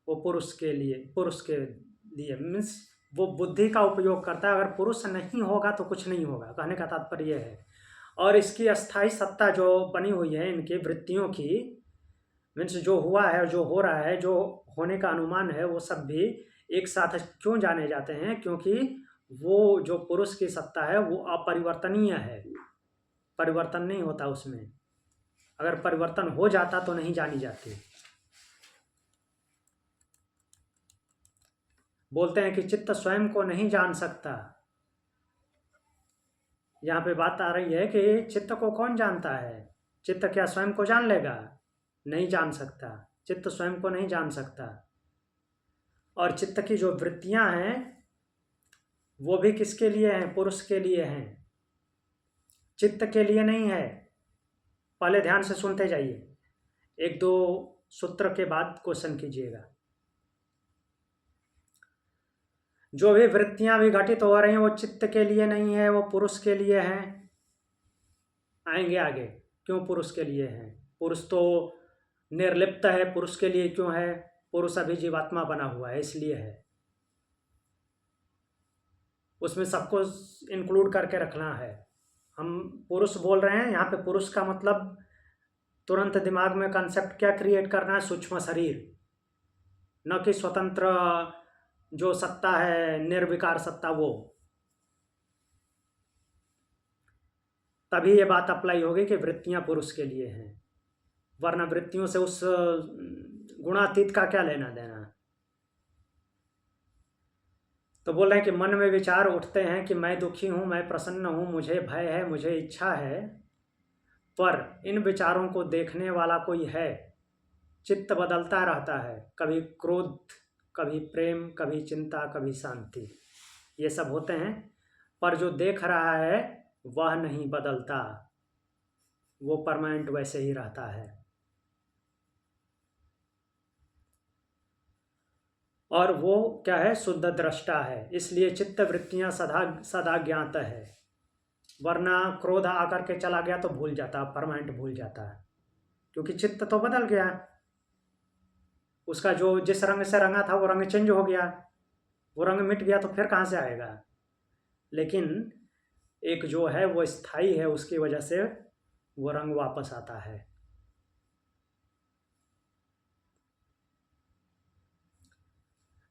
वो पुरुष के लिए मीन्स वो बुद्धि का उपयोग करता है। अगर पुरुष नहीं होगा तो कुछ नहीं होगा, कहने का तात्पर्य है। और इसकी अस्थाई सत्ता जो बनी हुई है इनकी वृत्तियों की, मीन्स जो हुआ है, जो हो रहा है, जो होने का अनुमान है, वो सब भी एक साथ क्यों जाने जाते हैं? क्योंकि वो जो पुरुष की सत्ता है वो अपरिवर्तनीय है, परिवर्तन नहीं होता उसमें। अगर परिवर्तन हो जाता तो नहीं जानी जाती। बोलते हैं कि चित्त स्वयं को नहीं जान सकता। यहाँ पे बात आ रही है कि चित्त को कौन जानता है? चित्त क्या स्वयं को जान लेगा? नहीं जान सकता। चित्त स्वयं को नहीं जान सकता। और चित्त की जो वृत्तियां हैं वो भी किसके लिए हैं? पुरुष के लिए हैं, चित्त के लिए नहीं है। पहले ध्यान से सुनते जाइए, एक दो सूत्र के बाद क्वेश्चन कीजिएगा। जो भी वृत्तियां भी घटित हो रही हैं वो चित्त के लिए नहीं है, वो पुरुष के लिए हैं। आएंगे आगे क्यों पुरुष के लिए हैं। पुरुष तो निर्लिप्त है, पुरुष के लिए क्यों है? पुरुष अभी जीवात्मा बना हुआ है इसलिए है। उसमें सबको इंक्लूड करके रखना है। हम पुरुष बोल रहे हैं, यहाँ पे पुरुष का मतलब तुरंत दिमाग में कंसेप्ट क्या क्रिएट करना है? सूक्ष्म शरीर, न कि स्वतंत्र जो सत्ता है, निर्विकार सत्ता, वो। तभी ये बात अप्लाई होगी कि वृत्तियां पुरुष के लिए हैं, वरना वृत्तियों से उस गुणातीत का क्या लेना देना। तो बोल रहे हैं कि मन में विचार उठते हैं कि मैं दुखी हूं, मैं प्रसन्न हूं, मुझे भय है, मुझे इच्छा है, पर इन विचारों को देखने वाला कोई है। चित्त बदलता रहता है, कभी क्रोध, कभी प्रेम, कभी चिंता, कभी शांति, ये सब होते हैं, पर जो देख रहा है वह नहीं बदलता, वो परमानेंट वैसे ही रहता है। और वो क्या है? शुद्ध दृष्टा है, इसलिए चित्त वृत्तियां सदा सदा ज्ञात है। वरना क्रोध आकर के चला गया तो भूल जाता, परमानेंट भूल जाता है, क्योंकि चित्त तो बदल गया, उसका जो जिस रंग से रंगा था वो रंग चेंज हो गया, वो रंग मिट गया, तो फिर कहाँ से आएगा? लेकिन एक जो है वो स्थायी है, उसकी वजह से वो रंग वापस आता है।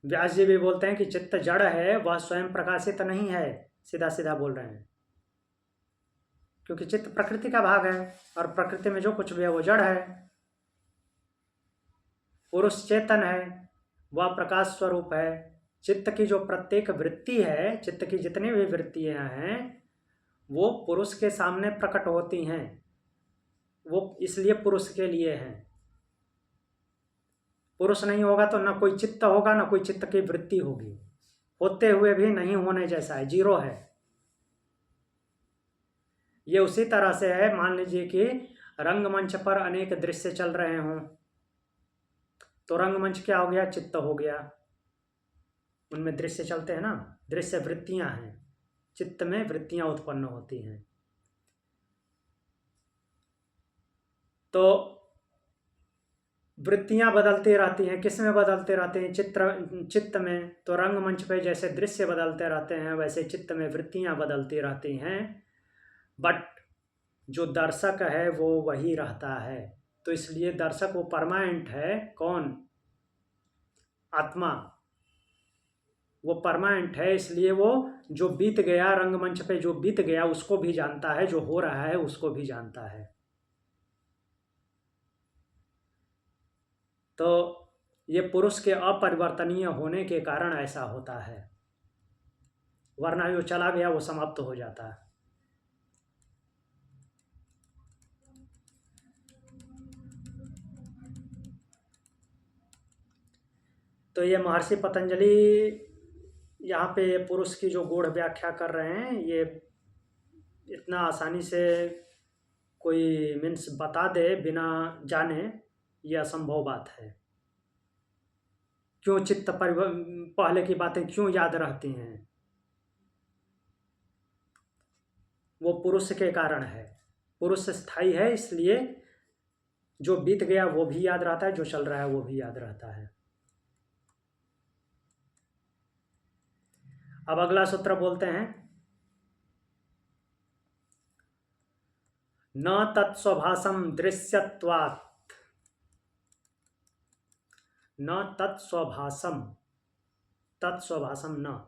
व्यास जी भी बोलते हैं कि चित्त जड़ है, वह स्वयं प्रकाशित नहीं है। सीधा सीधा बोल रहे हैं, क्योंकि चित्त प्रकृति का भाग है, और प्रकृति में जो कुछ भी है वो जड़ है। पुरुष चेतन है, वह प्रकाश स्वरूप है। चित्त की जो प्रत्येक वृत्ति है, चित्त की जितनी भी वृत्तियां हैं, वो पुरुष के सामने प्रकट होती हैं, वो इसलिए पुरुष के लिए हैं। पुरुष नहीं होगा तो ना कोई चित्त होगा, ना कोई चित्त की वृत्ति होगी, होते हुए भी नहीं होने जैसा है, जीरो है। ये उसी तरह से है, मान लीजिए कि रंगमंच पर अनेक दृश्य चल रहे हों, तो रंगमंच क्या हो गया? चित्त हो गया। उनमें दृश्य चलते हैं ना, दृश्य वृत्तियां हैं, चित्त में वृत्तियां उत्पन्न होती हैं। तो वृत्तियां बदलती रहती हैं। किस में बदलते रहते हैं? चित्त में। तो रंगमंच पे जैसे दृश्य बदलते रहते हैं, वैसे चित्त में वृत्तियां बदलती रहती हैं, बट जो दर्शक है वो वही रहता है। तो इसलिए दर्शक वो परमानेंट है। कौन? आत्मा। वो परमानेंट है, इसलिए वो जो बीत गया, रंगमंच पे जो बीत गया उसको भी जानता है, जो हो रहा है उसको भी जानता है। तो ये पुरुष के अपरिवर्तनीय होने के कारण ऐसा होता है, वरना जो चला गया वो समाप्त हो जाता है। तो ये महर्षि पतंजलि यहाँ पे पुरुष की जो गूढ़ व्याख्या कर रहे हैं, ये इतना आसानी से कोई मीन्स बता दे बिना जाने, ये असंभव बात है। क्यों पहले की बातें क्यों याद रहती हैं? वो पुरुष के कारण है। पुरुष स्थायी है, इसलिए जो बीत गया वो भी याद रहता है, जो चल रहा है वो भी याद रहता है। अब अगला सूत्र बोलते हैं, न तत्स्वभासम दृश्यत्वात्। न तत्स्वभासम, तत्स्वभासम न,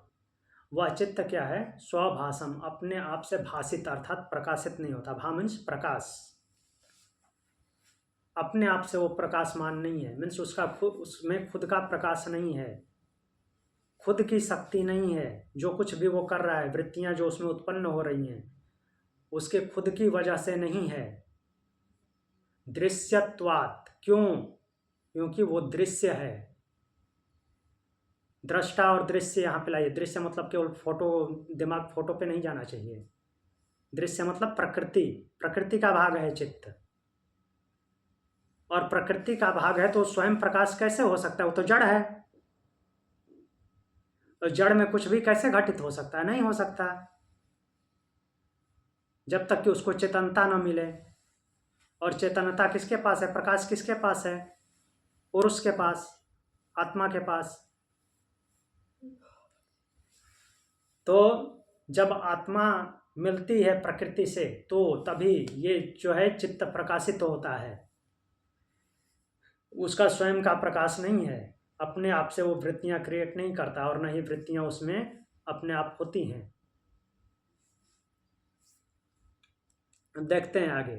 वह चित्त क्या है? स्वभासम, अपने आप से भाषित अर्थात प्रकाशित नहीं होता। भा मीन्स प्रकाश, अपने आप से वो प्रकाशमान नहीं है। मीन्स उसमें खुद का प्रकाश नहीं है, खुद की शक्ति नहीं है। जो कुछ भी वो कर रहा है, वृत्तियां जो उसमें उत्पन्न हो रही हैं, उसके खुद की वजह से नहीं है। दृश्यत्वात्, क्यों? क्योंकि वो दृश्य है। दृष्टा और दृश्य यहाँ पे लाइए। दृश्य मतलब केवल फोटो, दिमाग फोटो पे नहीं जाना चाहिए। दृश्य मतलब प्रकृति, प्रकृति का भाग है चित्त, और प्रकृति का भाग है तो स्वयं प्रकाश कैसे हो सकता है? वो तो जड़ है। तो जड़ में कुछ भी कैसे घटित हो सकता है? नहीं हो सकता, जब तक कि उसको चेतनता न मिले। और चेतनता किसके पास है? प्रकाश किसके पास है? पुरुष के पास, आत्मा के पास। तो जब आत्मा मिलती है प्रकृति से, तो तभी ये जो है चित्त प्रकाशित होता है। उसका स्वयं का प्रकाश नहीं है, अपने आप से वो वृत्तियां क्रिएट नहीं करता, और न ही वृत्तियां उसमें अपने आप होती हैं। देखते हैं आगे।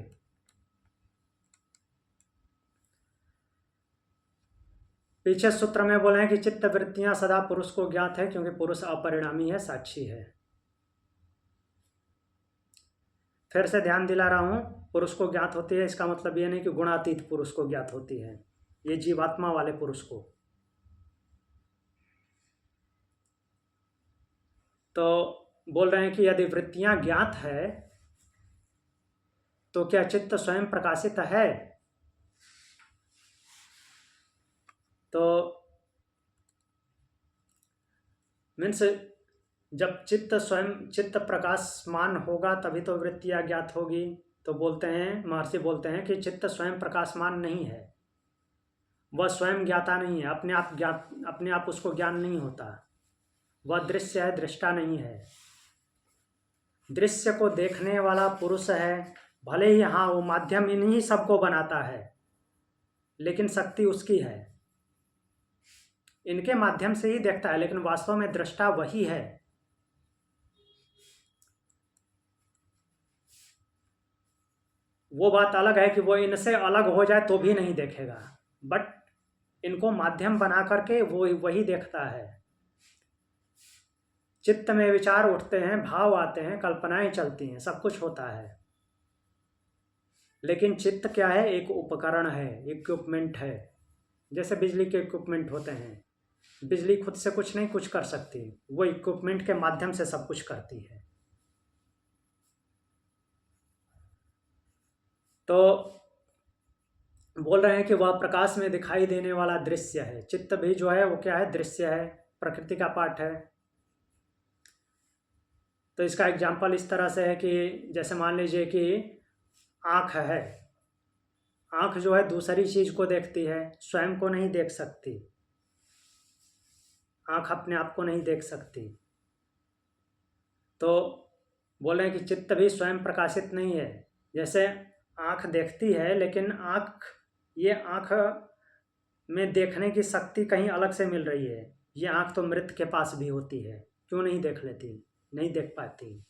पीछे सूत्र में बोले हैं कि चित्त वृत्तियां सदा पुरुष को ज्ञात है, क्योंकि पुरुष अपरिणामी है, साक्षी है। फिर से ध्यान दिला रहा हूं, पुरुष को ज्ञात होती है, इसका मतलब ये नहीं कि गुणातीत पुरुष को ज्ञात होती है, ये जीवात्मा वाले पुरुष को। तो बोल रहे हैं कि यदि वृत्तियां ज्ञात है तो क्या चित्त स्वयं प्रकाशित है? तो मीन्स जब चित्त प्रकाशमान होगा तभी तो वृत्तियां ज्ञात होगी। तो बोलते हैं, महर्षि बोलते हैं कि चित्त स्वयं प्रकाशमान नहीं है, वह स्वयं ज्ञाता नहीं है, अपने आप उसको ज्ञान नहीं होता। वह दृश्य है, दृष्टा नहीं है। दृश्य को देखने वाला पुरुष है, भले ही हाँ वो माध्यम इन्हीं सबको बनाता है, लेकिन शक्ति उसकी है, इनके माध्यम से ही देखता है, लेकिन वास्तव में दृष्टा वही है। वो बात अलग है कि वो इनसे अलग हो जाए तो भी नहीं देखेगा, बट इनको माध्यम बना करके वो वही देखता है। चित्त में विचार उठते हैं, भाव आते हैं, कल्पनाएं चलती हैं, सब कुछ होता है, लेकिन चित्त क्या है? एक उपकरण है, इक्विपमेंट है। जैसे बिजली के इक्विपमेंट होते हैं, बिजली खुद से कुछ नहीं कुछ कर सकती, वो इक्विपमेंट के माध्यम से सब कुछ करती है। तो बोल रहे हैं कि वह प्रकाश में दिखाई देने वाला दृश्य है। चित्त भी जो है वो क्या है? दृश्य है, प्रकृति का पार्ट है। तो इसका एग्जाम्पल इस तरह से है कि जैसे मान लीजिए कि आँख है, आँख जो है दूसरी चीज को देखती है, स्वयं को नहीं देख सकती। आँख अपने आप को नहीं देख सकती। तो बोले कि चित्त भी स्वयं प्रकाशित नहीं है। जैसे आँख देखती है, लेकिन ये आँख में देखने की शक्ति कहीं अलग से मिल रही है। ये आँख तो मृत के पास भी होती है, क्यों नहीं देख लेती, नहीं देख पाती।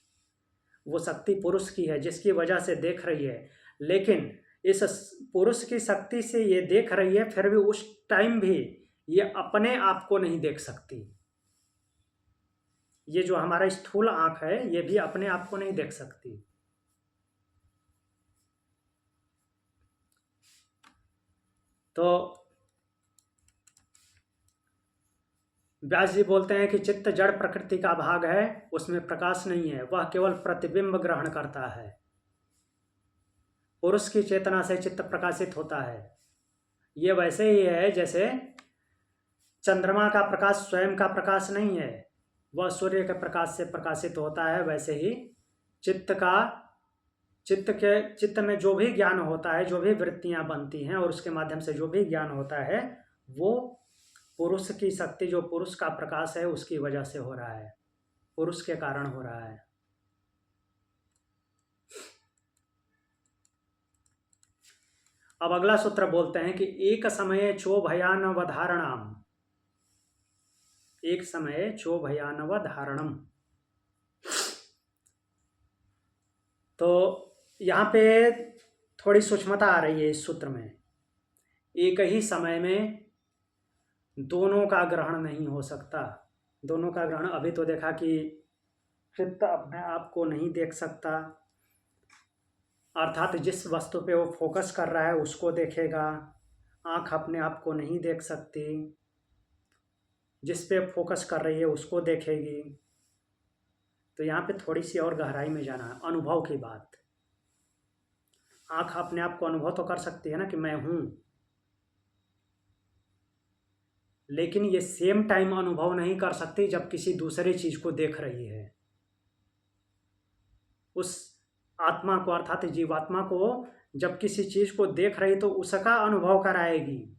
वो शक्ति पुरुष की है, जिसकी वजह से देख रही है। लेकिन इस पुरुष की शक्ति से ये देख रही है, फिर भी उस टाइम भी ये अपने आप को नहीं देख सकती। ये जो हमारा स्थूल आँख है, ये भी अपने आप को नहीं देख सकती। तो व्यास जी बोलते हैं कि चित्त जड़ प्रकृति का भाग है, उसमें प्रकाश नहीं है, वह केवल प्रतिबिंब ग्रहण करता है। पुरुष की चेतना से चित्त प्रकाशित होता है। ये वैसे ही है जैसे चंद्रमा का प्रकाश स्वयं का प्रकाश नहीं है, वह सूर्य के प्रकाश से प्रकाशित होता है। वैसे ही चित्त में जो भी ज्ञान होता है, जो भी वृत्तियां बनती हैं और उसके माध्यम से जो भी ज्ञान होता है, वो पुरुष की शक्ति, जो पुरुष का प्रकाश है, उसकी वजह से हो रहा है, पुरुष के कारण हो रहा है। अब अगला सूत्र बोलते हैं कि एक समय चोभयानवधारणम, एक समय चोभयानवधारणम। तो यहाँ पे थोड़ी सूक्ष्मता आ रही है इस सूत्र में। एक ही समय में दोनों का ग्रहण नहीं हो सकता। दोनों का ग्रहण, अभी तो देखा कि चित्त अपने आप को नहीं देख सकता, अर्थात जिस वस्तु पे वो फोकस कर रहा है उसको देखेगा। आँख अपने आप को नहीं देख सकती, जिस पे फोकस कर रही है उसको देखेगी। तो यहाँ पे थोड़ी सी और गहराई में जाना है, अनुभव की बात। आँख अपने आप को अनुभव तो कर सकती है ना कि मैं हूँ, लेकिन ये सेम टाइम अनुभव नहीं कर सकती जब किसी दूसरी चीज को देख रही है। उस आत्मा को, अर्थात जीवात्मा को, जब किसी चीज को देख रही तो उसका अनुभव कराएगी,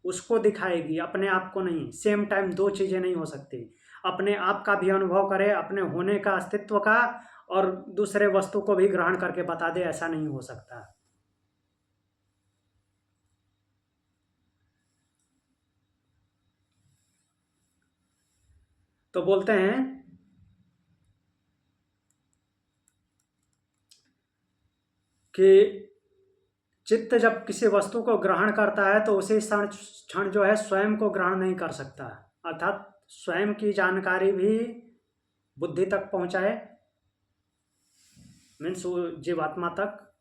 उसको दिखाएगी, अपने आप को नहीं। सेम टाइम दो चीजें नहीं हो सकती। अपने आप का भी अनुभव करे, अपने होने का, अस्तित्व का, और दूसरे वस्तु को भी ग्रहण करके बता दे, ऐसा नहीं हो सकता। तो बोलते हैं कि चित्त जब किसी वस्तु को ग्रहण करता है तो उसी क्षण जो है स्वयं को ग्रहण नहीं कर सकता, अर्थात स्वयं की जानकारी भी बुद्धि तक पहुंचाए, मीन्स जीवात्मा तक,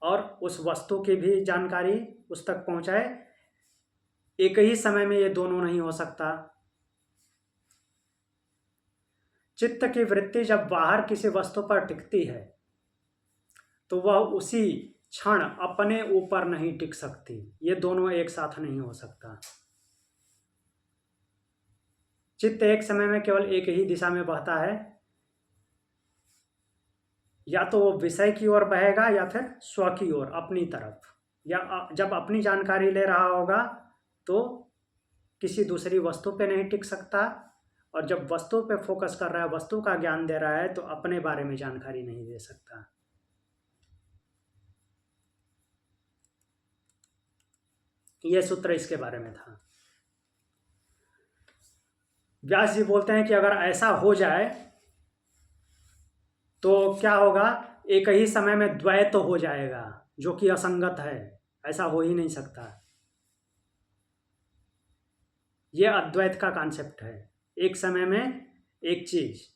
और उस वस्तु की भी जानकारी उस तक पहुंचाए। एक ही समय में ये दोनों नहीं हो सकता। चित्त की वृत्ति जब बाहर किसी वस्तु पर टिकती है तो वह उसी क्षण अपने ऊपर नहीं टिक सकती। ये दोनों एक साथ नहीं हो सकता। चित्त एक समय में केवल एक ही दिशा में बहता है, या तो वो विषय की ओर बहेगा या फिर स्व की ओर, अपनी तरफ। या जब अपनी जानकारी ले रहा होगा तो किसी दूसरी वस्तु पे नहीं टिक सकता, और जब वस्तु पे फोकस कर रहा है, वस्तु का ज्ञान दे रहा है, तो अपने बारे में जानकारी नहीं दे सकता। यह सूत्र इसके बारे में था। व्यास जी बोलते हैं कि अगर ऐसा हो जाए तो क्या होगा, एक ही समय में द्वैत हो जाएगा, जो कि असंगत है, ऐसा हो ही नहीं सकता। यह अद्वैत का कॉन्सेप्ट है, एक समय में एक चीज।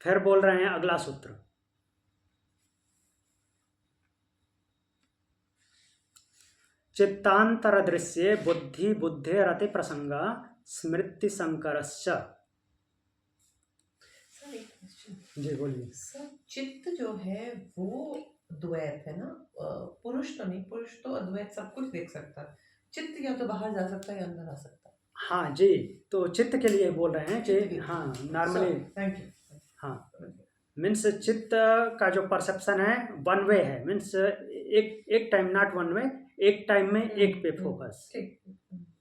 फिर बोल रहे हैं अगला सूत्र, चित्तांतर दृश्य बुद्धि बुद्धेरति प्रसंग स्मृति संकरश्च। सर एक क्वेश्चन। जी बोलिए। सर चित्त जो है वो द्वैत है ना, पुरुष तो नहीं, पुरुष तो अद्वैत सब कुछ देख सकता है। चित्त या तो बाहर जा सकता है या अंदर आ सकता है। हाँ जी, तो चित्त के लिए बोल रहे हैं चित्त के कि लिए। हाँ नॉर्मली थैंक यू। हाँ मीन्स चित्त का जो परसेप्शन है वन वे है, मीन्स एक एक टाइम नॉट वन वे, एक टाइम में एक पे फोकस। ठीक,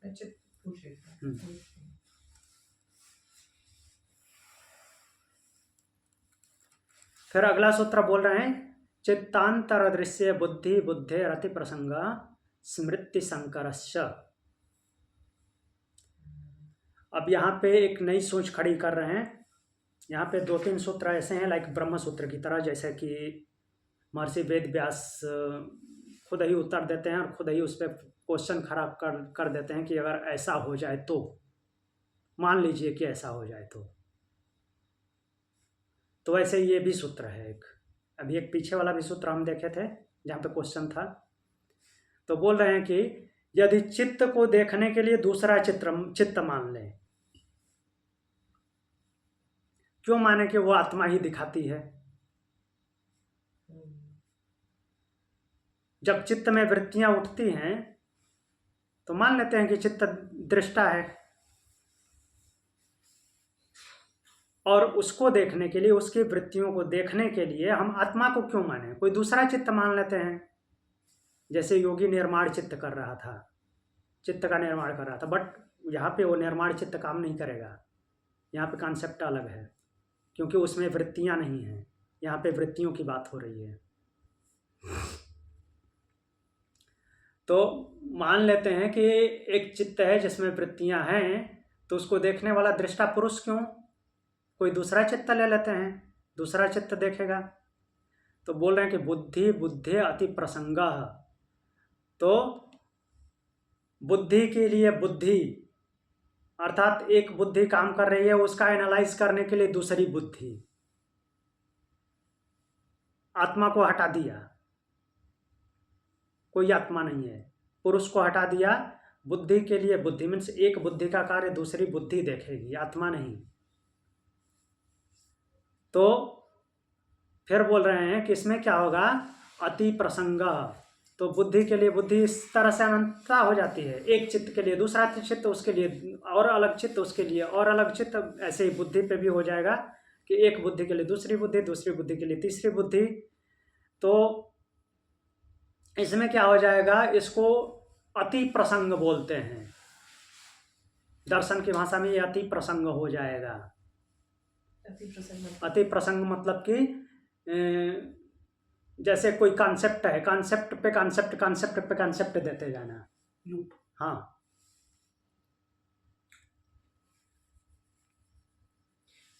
मैं चित्त पूछ रही थी। फिर अगला सूत्र बोल रहे हैं चित्तांतर दृश्य बुद्धि बुद्धे रति प्रसंग स्मृति संकरस्य। अब यहाँ पे एक नई सोच खड़ी कर रहे हैं। यहाँ पे 2-3 सूत्र ऐसे हैं लाइक ब्रह्म सूत्र की तरह, जैसे कि महर्षि वेद व्यास खुद ही उत्तर देते हैं और खुद ही उस पर क्वेश्चन खड़ा कर देते हैं कि अगर ऐसा हो जाए तो, मान लीजिए कि ऐसा हो जाए तो ऐसे ये भी सूत्र है एक। अभी एक पीछे वाला भी सूत्र हम देखे थे जहाँ पे क्वेश्चन था। तो बोल रहे हैं कि यदि चित्त को देखने के लिए दूसरा चित्त मान लें, क्यों माने कि वो आत्मा ही दिखाती है। जब चित्त में वृत्तियां उठती हैं तो मान लेते हैं कि चित्त दृष्टा है, और उसको देखने के लिए, उसकी वृत्तियों को देखने के लिए हम आत्मा को क्यों माने, कोई दूसरा चित्त मान लेते हैं। जैसे योगी निर्माण चित्त कर रहा था, चित्त का निर्माण कर रहा था, बट यहाँ पे वो निर्माण चित्त काम नहीं करेगा। यहाँ पे कॉन्सेप्ट अलग है, क्योंकि उसमें वृत्तियां नहीं हैं। यहाँ पे वृत्तियों की बात हो रही है। तो मान लेते हैं कि एक चित्त है जिसमें वृत्तियां हैं, तो उसको देखने वाला दृष्टा पुरुष क्यों, कोई दूसरा चित्त ले लेते हैं, दूसरा चित्त देखेगा। तो बोल रहे हैं कि बुद्धि बुद्धि अति प्रसंग। तो बुद्धि के लिए बुद्धि, अर्थात एक बुद्धि काम कर रही है, उसका एनालाइज करने के लिए दूसरी बुद्धि, आत्मा को हटा दिया, कोई आत्मा नहीं है, पुरुष को हटा दिया, बुद्धि के लिए बुद्धि, मीन्स एक बुद्धि का कार्य दूसरी बुद्धि देखेगी, आत्मा नहीं। तो फिर बोल रहे हैं कि इसमें क्या होगा, अति प्रसंग। तो बुद्धि के लिए बुद्धि इस तरह से अनंतता हो जाती है, एक चित्त के लिए दूसरा चित्त, उसके लिए और अलग चित्त, उसके लिए और अलग चित्त, ऐसे ही बुद्धि पे भी हो जाएगा कि एक बुद्धि के लिए दूसरी बुद्धि, दूसरी बुद्धि के लिए तीसरी बुद्धि। तो इसमें क्या हो जाएगा, इसको अति प्रसंग बोलते हैं। दर्शन की भाषा में ये अति प्रसंग हो जाएगा। अति प्रसंग मतलब कि जैसे कोई कॉन्सेप्ट है, कॉन्सेप्ट पे कॉन्सेप्ट, कॉन्सेप्ट पे कॉन्सेप्ट देते जाना, लूप। हाँ।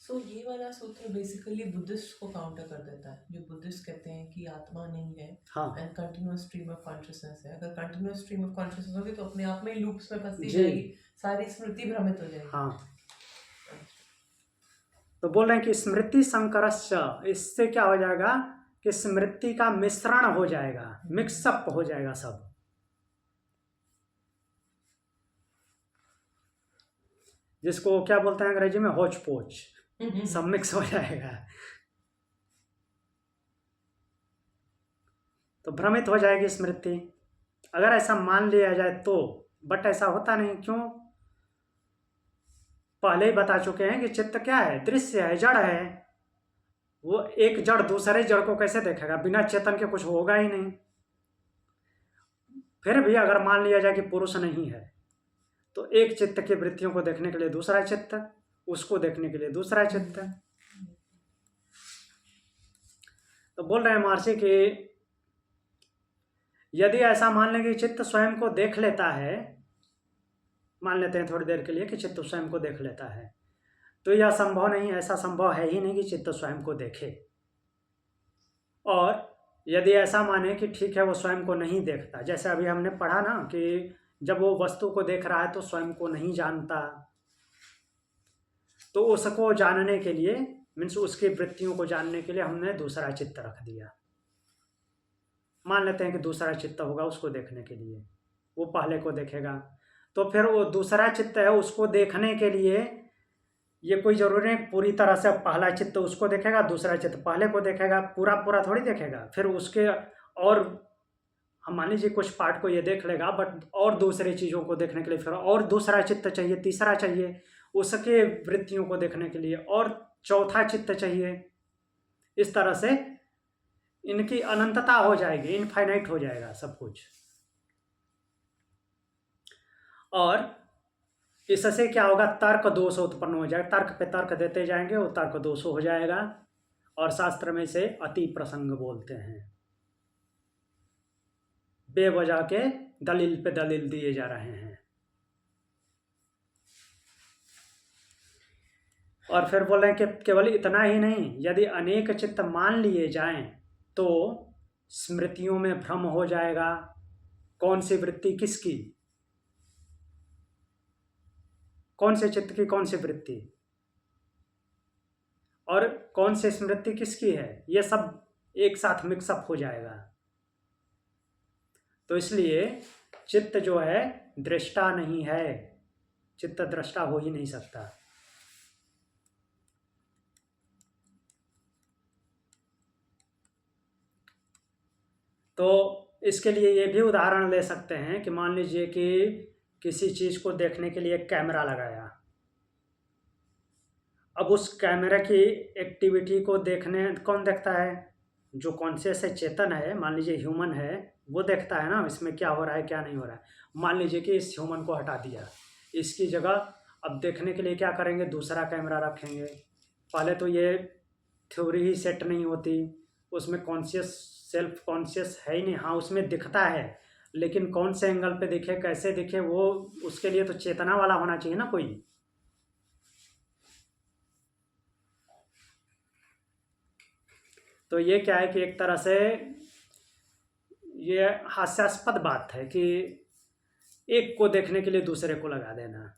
सो ये वाला सूत्र बेसिकली बुद्धिस्ट को काउंटर कर देता है, जो बुद्धिस्ट कहते हैं कि आत्मा नहीं है and continuous stream of consciousness है। अगर कंटिन्यूअस स्ट्रीम ऑफ कॉन्शियसनेस होगी तो अपने आप में लूप्स में फंसती जाएगी, सारी स्मृति भ्रमित हो जाएगी। हाँ। तो बोल रहे हैं कि स्मृति संकरस्य, इससे क्या हो जाएगा कि स्मृति का मिश्रण हो जाएगा, मिक्सअप हो जाएगा सब। जिसको क्या बोलते हैं अंग्रेजी में, होच पोच, सब मिक्स हो जाएगा। तो भ्रमित हो जाएगी स्मृति, अगर ऐसा मान लिया जाए तो। बट ऐसा होता नहीं, क्यों, पहले ही बता चुके हैं कि चित्त क्या है, दृश्य है, जड़ है। वो एक जड़ दूसरे जड़ को कैसे देखेगा, बिना चेतन के कुछ होगा ही नहीं। फिर भी अगर मान लिया जाए कि पुरुष नहीं है, तो एक चित्त की वृत्तियों को देखने के लिए दूसरा चित्त, उसको देखने के लिए दूसरा चित्त। तो बोल रहे हैं महर्षि कि यदि ऐसा मान लें कि चित्त स्वयं को देख लेता है, मान लेते हैं थोड़ी देर के लिए कि चित्त स्वयं को देख लेता है, तो यह संभव नहीं, ऐसा संभव है ही नहीं कि चित्त स्वयं को देखे। और यदि ऐसा माने कि ठीक है वो स्वयं को नहीं देखता, जैसे अभी हमने पढ़ा ना कि जब वो वस्तु को देख रहा है तो स्वयं को नहीं जानता, तो उसको जानने के लिए, मीन्स उसकी वृत्तियों को जानने के लिए हमने दूसरा चित्त रख दिया। मान लेते हैं कि दूसरा चित्त होगा उसको देखने के लिए, वो पहले को देखेगा, तो फिर वो दूसरा चित्त है उसको देखने के लिए ये कोई जरूरी नहीं पूरी तरह से पहला चित्त उसको देखेगा, दूसरा चित्त पहले को देखेगा, पूरा पूरा थोड़ी देखेगा। फिर उसके और हम मान लीजिए कुछ पार्ट को ये देख लेगा, बट और दूसरी चीज़ों को देखने के लिए फिर और दूसरा चित्त चाहिए, तीसरा चाहिए उसके वृत्तियों को देखने के लिए, और चौथा चित्त चाहिए। इस तरह से इनकी अनंतता हो जाएगी, इनफाइनाइट हो जाएगा सब कुछ। और इससे क्या होगा, तर्क दोष उत्पन्न हो जाएगा। तर्क पे तर्क देते जाएंगे, वो तर्क दोष हो जाएगा। और शास्त्र में से अति प्रसंग बोलते हैं, बेवजह के दलील पे दलील दिए जा रहे हैं। और फिर बोल रहे हैं कि केवल इतना ही नहीं, यदि अनेक चित्त मान लिए जाएं तो स्मृतियों में भ्रम हो जाएगा। कौन सी वृत्ति किसकी, कौन से चित्त की कौन सी वृत्ति, और कौन सी स्मृति किसकी है, ये सब एक साथ मिक्सअप हो जाएगा। तो इसलिए चित्त जो है दृष्टा नहीं है, चित्त दृष्टा हो ही नहीं सकता। तो इसके लिए ये भी उदाहरण ले सकते हैं कि मान लीजिए कि किसी चीज़ को देखने के लिए एक कैमरा लगाया। अब उस कैमरा की एक्टिविटी को देखने कौन देखता है, जो कॉन्शियस है, चेतन है, मान लीजिए ह्यूमन है, वो देखता है ना इसमें क्या हो रहा है क्या नहीं हो रहा है। मान लीजिए कि इस ह्यूमन को हटा दिया, इसकी जगह अब देखने के लिए क्या करेंगे, दूसरा कैमरा रखेंगे। पहले तो ये थ्योरी ही सेट नहीं होती, उसमें कॉन्शियस सेल्फ कॉन्शियस है ही नहीं। हाँ उसमें दिखता है, लेकिन कौन से एंगल पे दिखे, कैसे दिखे, वो उसके लिए तो चेतना वाला होना चाहिए ना कोई। तो ये क्या है कि एक तरह से ये हास्यास्पद बात है कि एक को देखने के लिए दूसरे को लगा देना।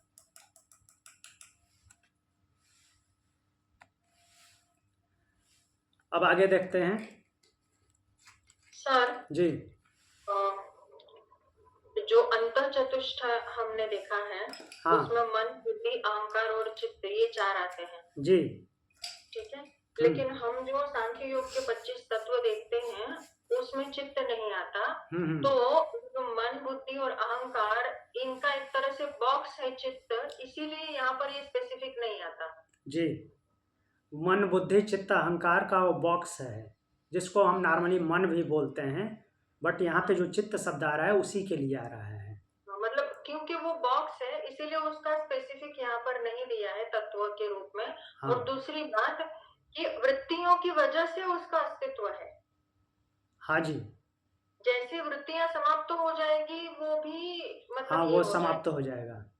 अब आगे देखते हैं सर जी। जो अंतर चतुष्ट हमने देखा है, हाँ उसमें मन, बुद्धि, अहंकार और चित्त, ये 4 आते हैं जी। ठीक है। लेकिन हम जो सांख्य योग के 25 तत्व देखते हैं उसमें चित्त नहीं आता। तो मन, बुद्धि और अहंकार, इनका एक तरह से बॉक्स है चित्त, इसीलिए यहाँ पर ये स्पेसिफिक नहीं आता जी। मन, बुद्धि, चित्त, अहंकार का वो बॉक्स है, जिसको हम नॉर्मली मन भी बोलते हैं, बट यहाँ पे जो चित्त शब्द आ रहा है उसी के लिए आ रहा है। मतलब क्योंकि वो बॉक्स है इसीलिए उसका स्पेसिफिक यहाँ पर नहीं दिया है तत्व के रूप में। हाँ। और दूसरी बात कि वृत्तियों की वजह से उसका अस्तित्व है। हाँ जी। जैसे वृत्तियां समाप्त हो जाएगी वो भी मतलब हाँ वो समाप्त हो जाएगा।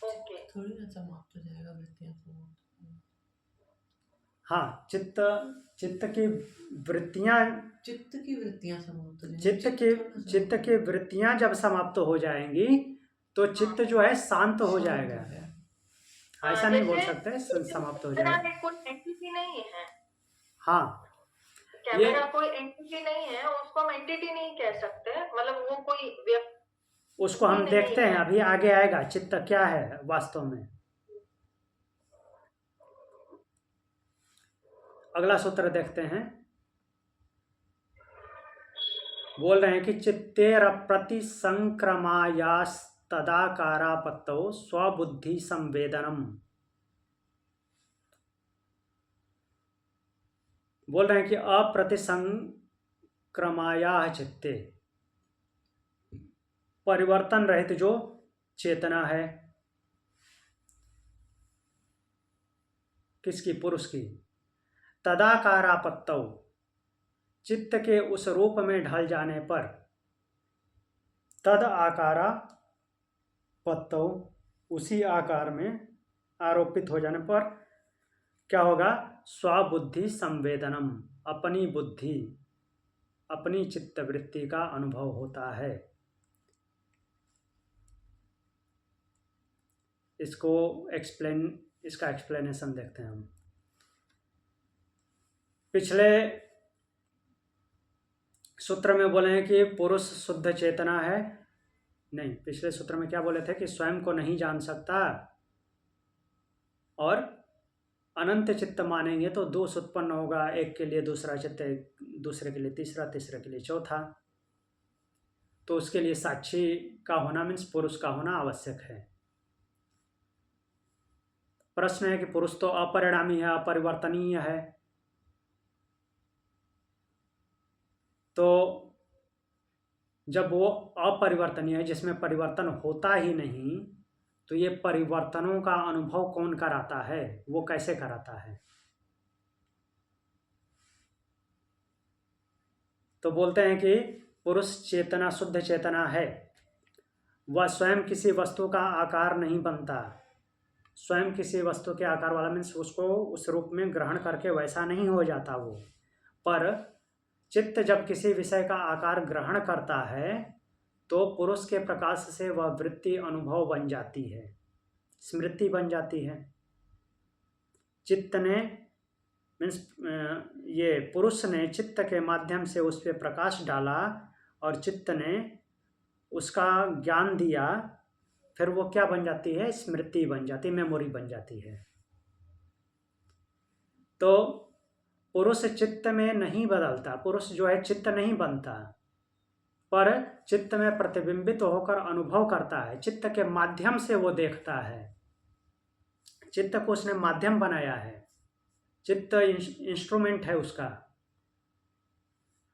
ओके, थोड़ी ना समाप्त हो जाएगा वृत्तियां समाप्त। हाँ चित्त की वृत्तियां, चित्त की वृत्तियां समाप्त हो जाएंगी। चित्त की वृत्तियां जब समाप्त हो जाएंगी तो चित्त जो है शांत हो जाएगा। ऐसा नहीं बोल सकते समाप्त हो जाएगा। कोई एंटिटी नहीं है। हाँ कैमरा कोई एंटिटी नहीं है, उसको हम एंटिटी नहीं कह सकते, मतलब वो कोई व्यक्ति, उसको हम देखते हैं, अभी आगे आएगा चित्त क्या है वास्तव में। अगला सूत्र देखते हैं। बोल रहे हैं कि चित्तेर प्रतिसंक्रमायास्तदाकारापत्तौ स्वबुद्धि संवेदनम। बोल रहे हैं कि अप्रतिसंक्रमाया चित्ते, परिवर्तन रहित जो चेतना है, किसकी, पुरुष की। तदाकारापत्तौ, चित्त के उस रूप में ढल जाने पर, तद आकारा पत्तौ, उसी आकार में आरोपित हो जाने पर क्या होगा, स्वबुद्धि संवेदनम, अपनी बुद्धि, अपनी चित्तवृत्ति का अनुभव होता है। इसका एक्सप्लेनेशन देखते हैं हम। पिछले सूत्र में बोले हैं कि पुरुष शुद्ध चेतना है, नहीं, पिछले सूत्र में क्या बोले थे कि स्वयं को नहीं जान सकता और अनंत चित्त मानेंगे तो दोष उत्पन्न होगा, एक के लिए दूसरा चित्त, दूसरे के लिए तीसरा, तीसरे के लिए चौथा। तो उसके लिए साक्षी का होना मीन्स पुरुष का होना आवश्यक है। प्रश्न है कि पुरुष तो अपरिणामी है, अपरिवर्तनीय है, तो जब वो अपरिवर्तनीय है जिसमें परिवर्तन होता ही नहीं, तो ये परिवर्तनों का अनुभव कौन कराता है, वो कैसे कराता है? तो बोलते हैं कि पुरुष चेतना, शुद्ध चेतना है, वह स्वयं किसी वस्तु का आकार नहीं बनता। स्वयं किसी वस्तु के आकार वाला मीन्स उसको उस रूप में ग्रहण करके वैसा नहीं हो जाता वो। पर चित्त जब किसी विषय का आकार ग्रहण करता है तो पुरुष के प्रकाश से वह वृत्ति अनुभव बन जाती है, स्मृति बन जाती है। चित्त ने मीन्स ये पुरुष ने चित्त के माध्यम से उस पर प्रकाश डाला और चित्त ने उसका ज्ञान दिया, फिर वो क्या बन जाती है? स्मृति बन जाती, मेमोरी बन जाती है। तो पुरुष चित्त में नहीं बदलता, पुरुष जो है चित्त नहीं बनता, पर चित्त में प्रतिबिंबित होकर अनुभव करता है। चित्त के माध्यम से वो देखता है, चित्त को उसने माध्यम बनाया है, चित्त इंस्ट्रूमेंट है उसका।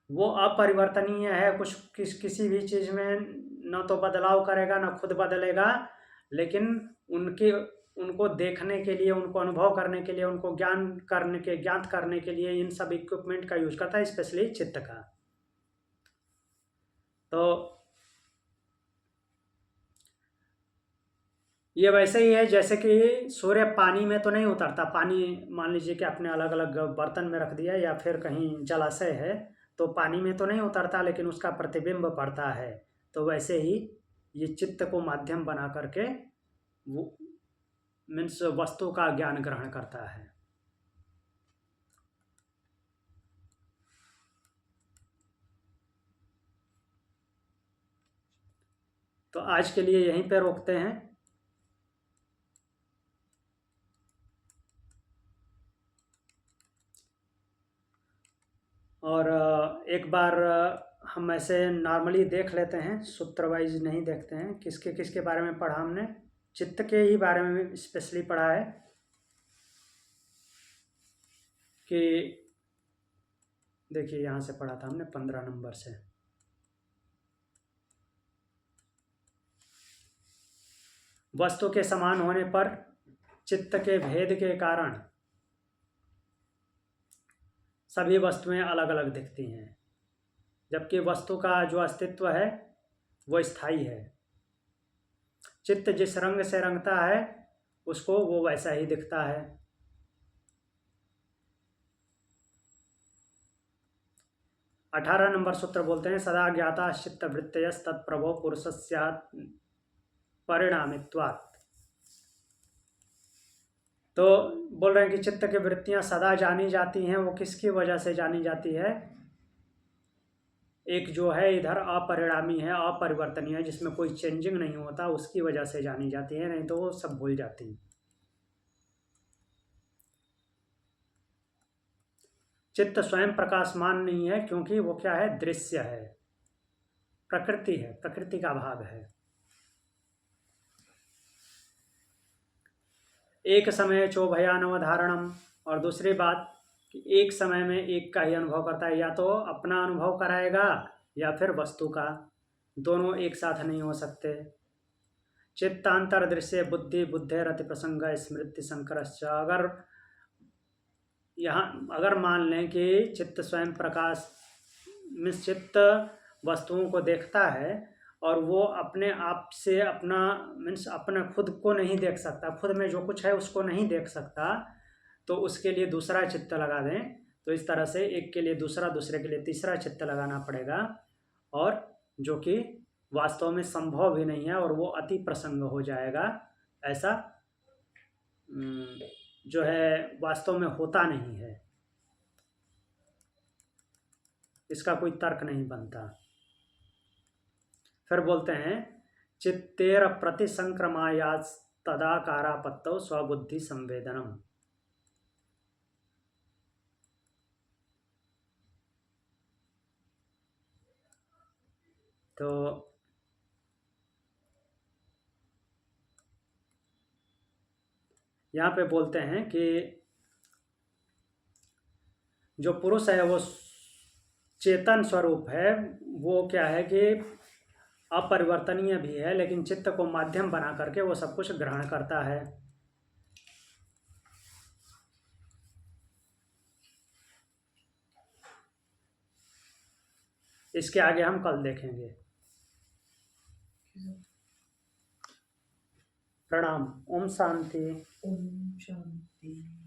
वो अपरिवर्तनीय है, किसी भी चीज में न तो बदलाव करेगा न खुद बदलेगा, लेकिन उनको देखने के लिए, उनको अनुभव करने के लिए, उनको ज्ञात करने के लिए इन सब इक्विपमेंट का यूज करता है, स्पेशली चित्त का। तो ये वैसे ही है जैसे कि सूर्य पानी में तो नहीं उतरता। पानी मान लीजिए कि आपने अलग अलग बर्तन में रख दिया या फिर कहीं जलाशय है, तो पानी में तो नहीं उतरता, लेकिन उसका प्रतिबिंब पड़ता है। तो वैसे ही ये चित्त को माध्यम बना करके वो मीन्स वस्तु का ज्ञान ग्रहण करता है। तो आज के लिए यहीं पे रोकते हैं। और एक बार हम ऐसे नॉर्मली देख लेते हैं, सूत्र वाइज नहीं देखते हैं। किसके किसके बारे में पढ़ा हमने? चित्त के ही बारे में स्पेशली पढ़ा है कि देखिए यहाँ से पढ़ा था हमने 15 नंबर से। वस्तु के समान होने पर चित्त के भेद के कारण सभी वस्तुएं अलग अलग दिखती हैं, जबकि वस्तु का जो अस्तित्व है वो स्थायी है। चित्त जिस रंग से रंगता है उसको वो वैसा ही दिखता है। अठारह नंबर सूत्र बोलते हैं, सदा ज्ञाता चित्त वृत्तयस् तत्प्रभो पुरुषस्यात् परिणामित्वात्। तो बोल रहे हैं कि चित्त की वृत्तियां सदा जानी जाती हैं। वो किसकी वजह से जानी जाती है? एक जो है इधर अपरिणामी है, अपरिवर्तनीय है, जिसमें कोई चेंजिंग नहीं होता, उसकी वजह से जानी जाती है, नहीं तो वो सब भूल जाती है। चित्त स्वयं प्रकाशमान नहीं है, क्योंकि वो क्या है? दृश्य है, प्रकृति है, प्रकृति का भाग है। एक समय चोभयानवधारणम, और दूसरी बात कि एक समय में एक का ही अनुभव करता है, या तो अपना अनुभव कराएगा या फिर वस्तु का, दोनों एक साथ नहीं हो सकते। चित्तांतर दृश्य बुद्धि बुद्धे रति प्रसंग स्मृति संकरश्च। अगर मान लें कि चित्त स्वयं प्रकाश मीन्स चित्त वस्तुओं को देखता है और वो अपने आप से अपना मीन्स अपना खुद को नहीं देख सकता, खुद में जो कुछ है उसको नहीं देख सकता, तो उसके लिए दूसरा चित्त लगा दें। तो इस तरह से एक के लिए दूसरा, दूसरे के लिए तीसरा चित्त लगाना पड़ेगा, और जो कि वास्तव में संभव भी नहीं है, और वो अति प्रसंग हो जाएगा। ऐसा जो है वास्तव में होता नहीं है, इसका कोई तर्क नहीं बनता। फिर बोलते हैं, चित्तेर प्रति संक्रमायात् तदाकारापत्तौ स्वबुद्धि संवेदनम। तो यहाँ पे बोलते हैं कि जो पुरुष है वो चेतन स्वरूप है, वो क्या है कि अपरिवर्तनीय भी है, लेकिन चित्त को माध्यम बना करके वो सब कुछ ग्रहण करता है। इसके आगे हम कल देखेंगे। प्रणाम। ओम शांति। ओम शांति।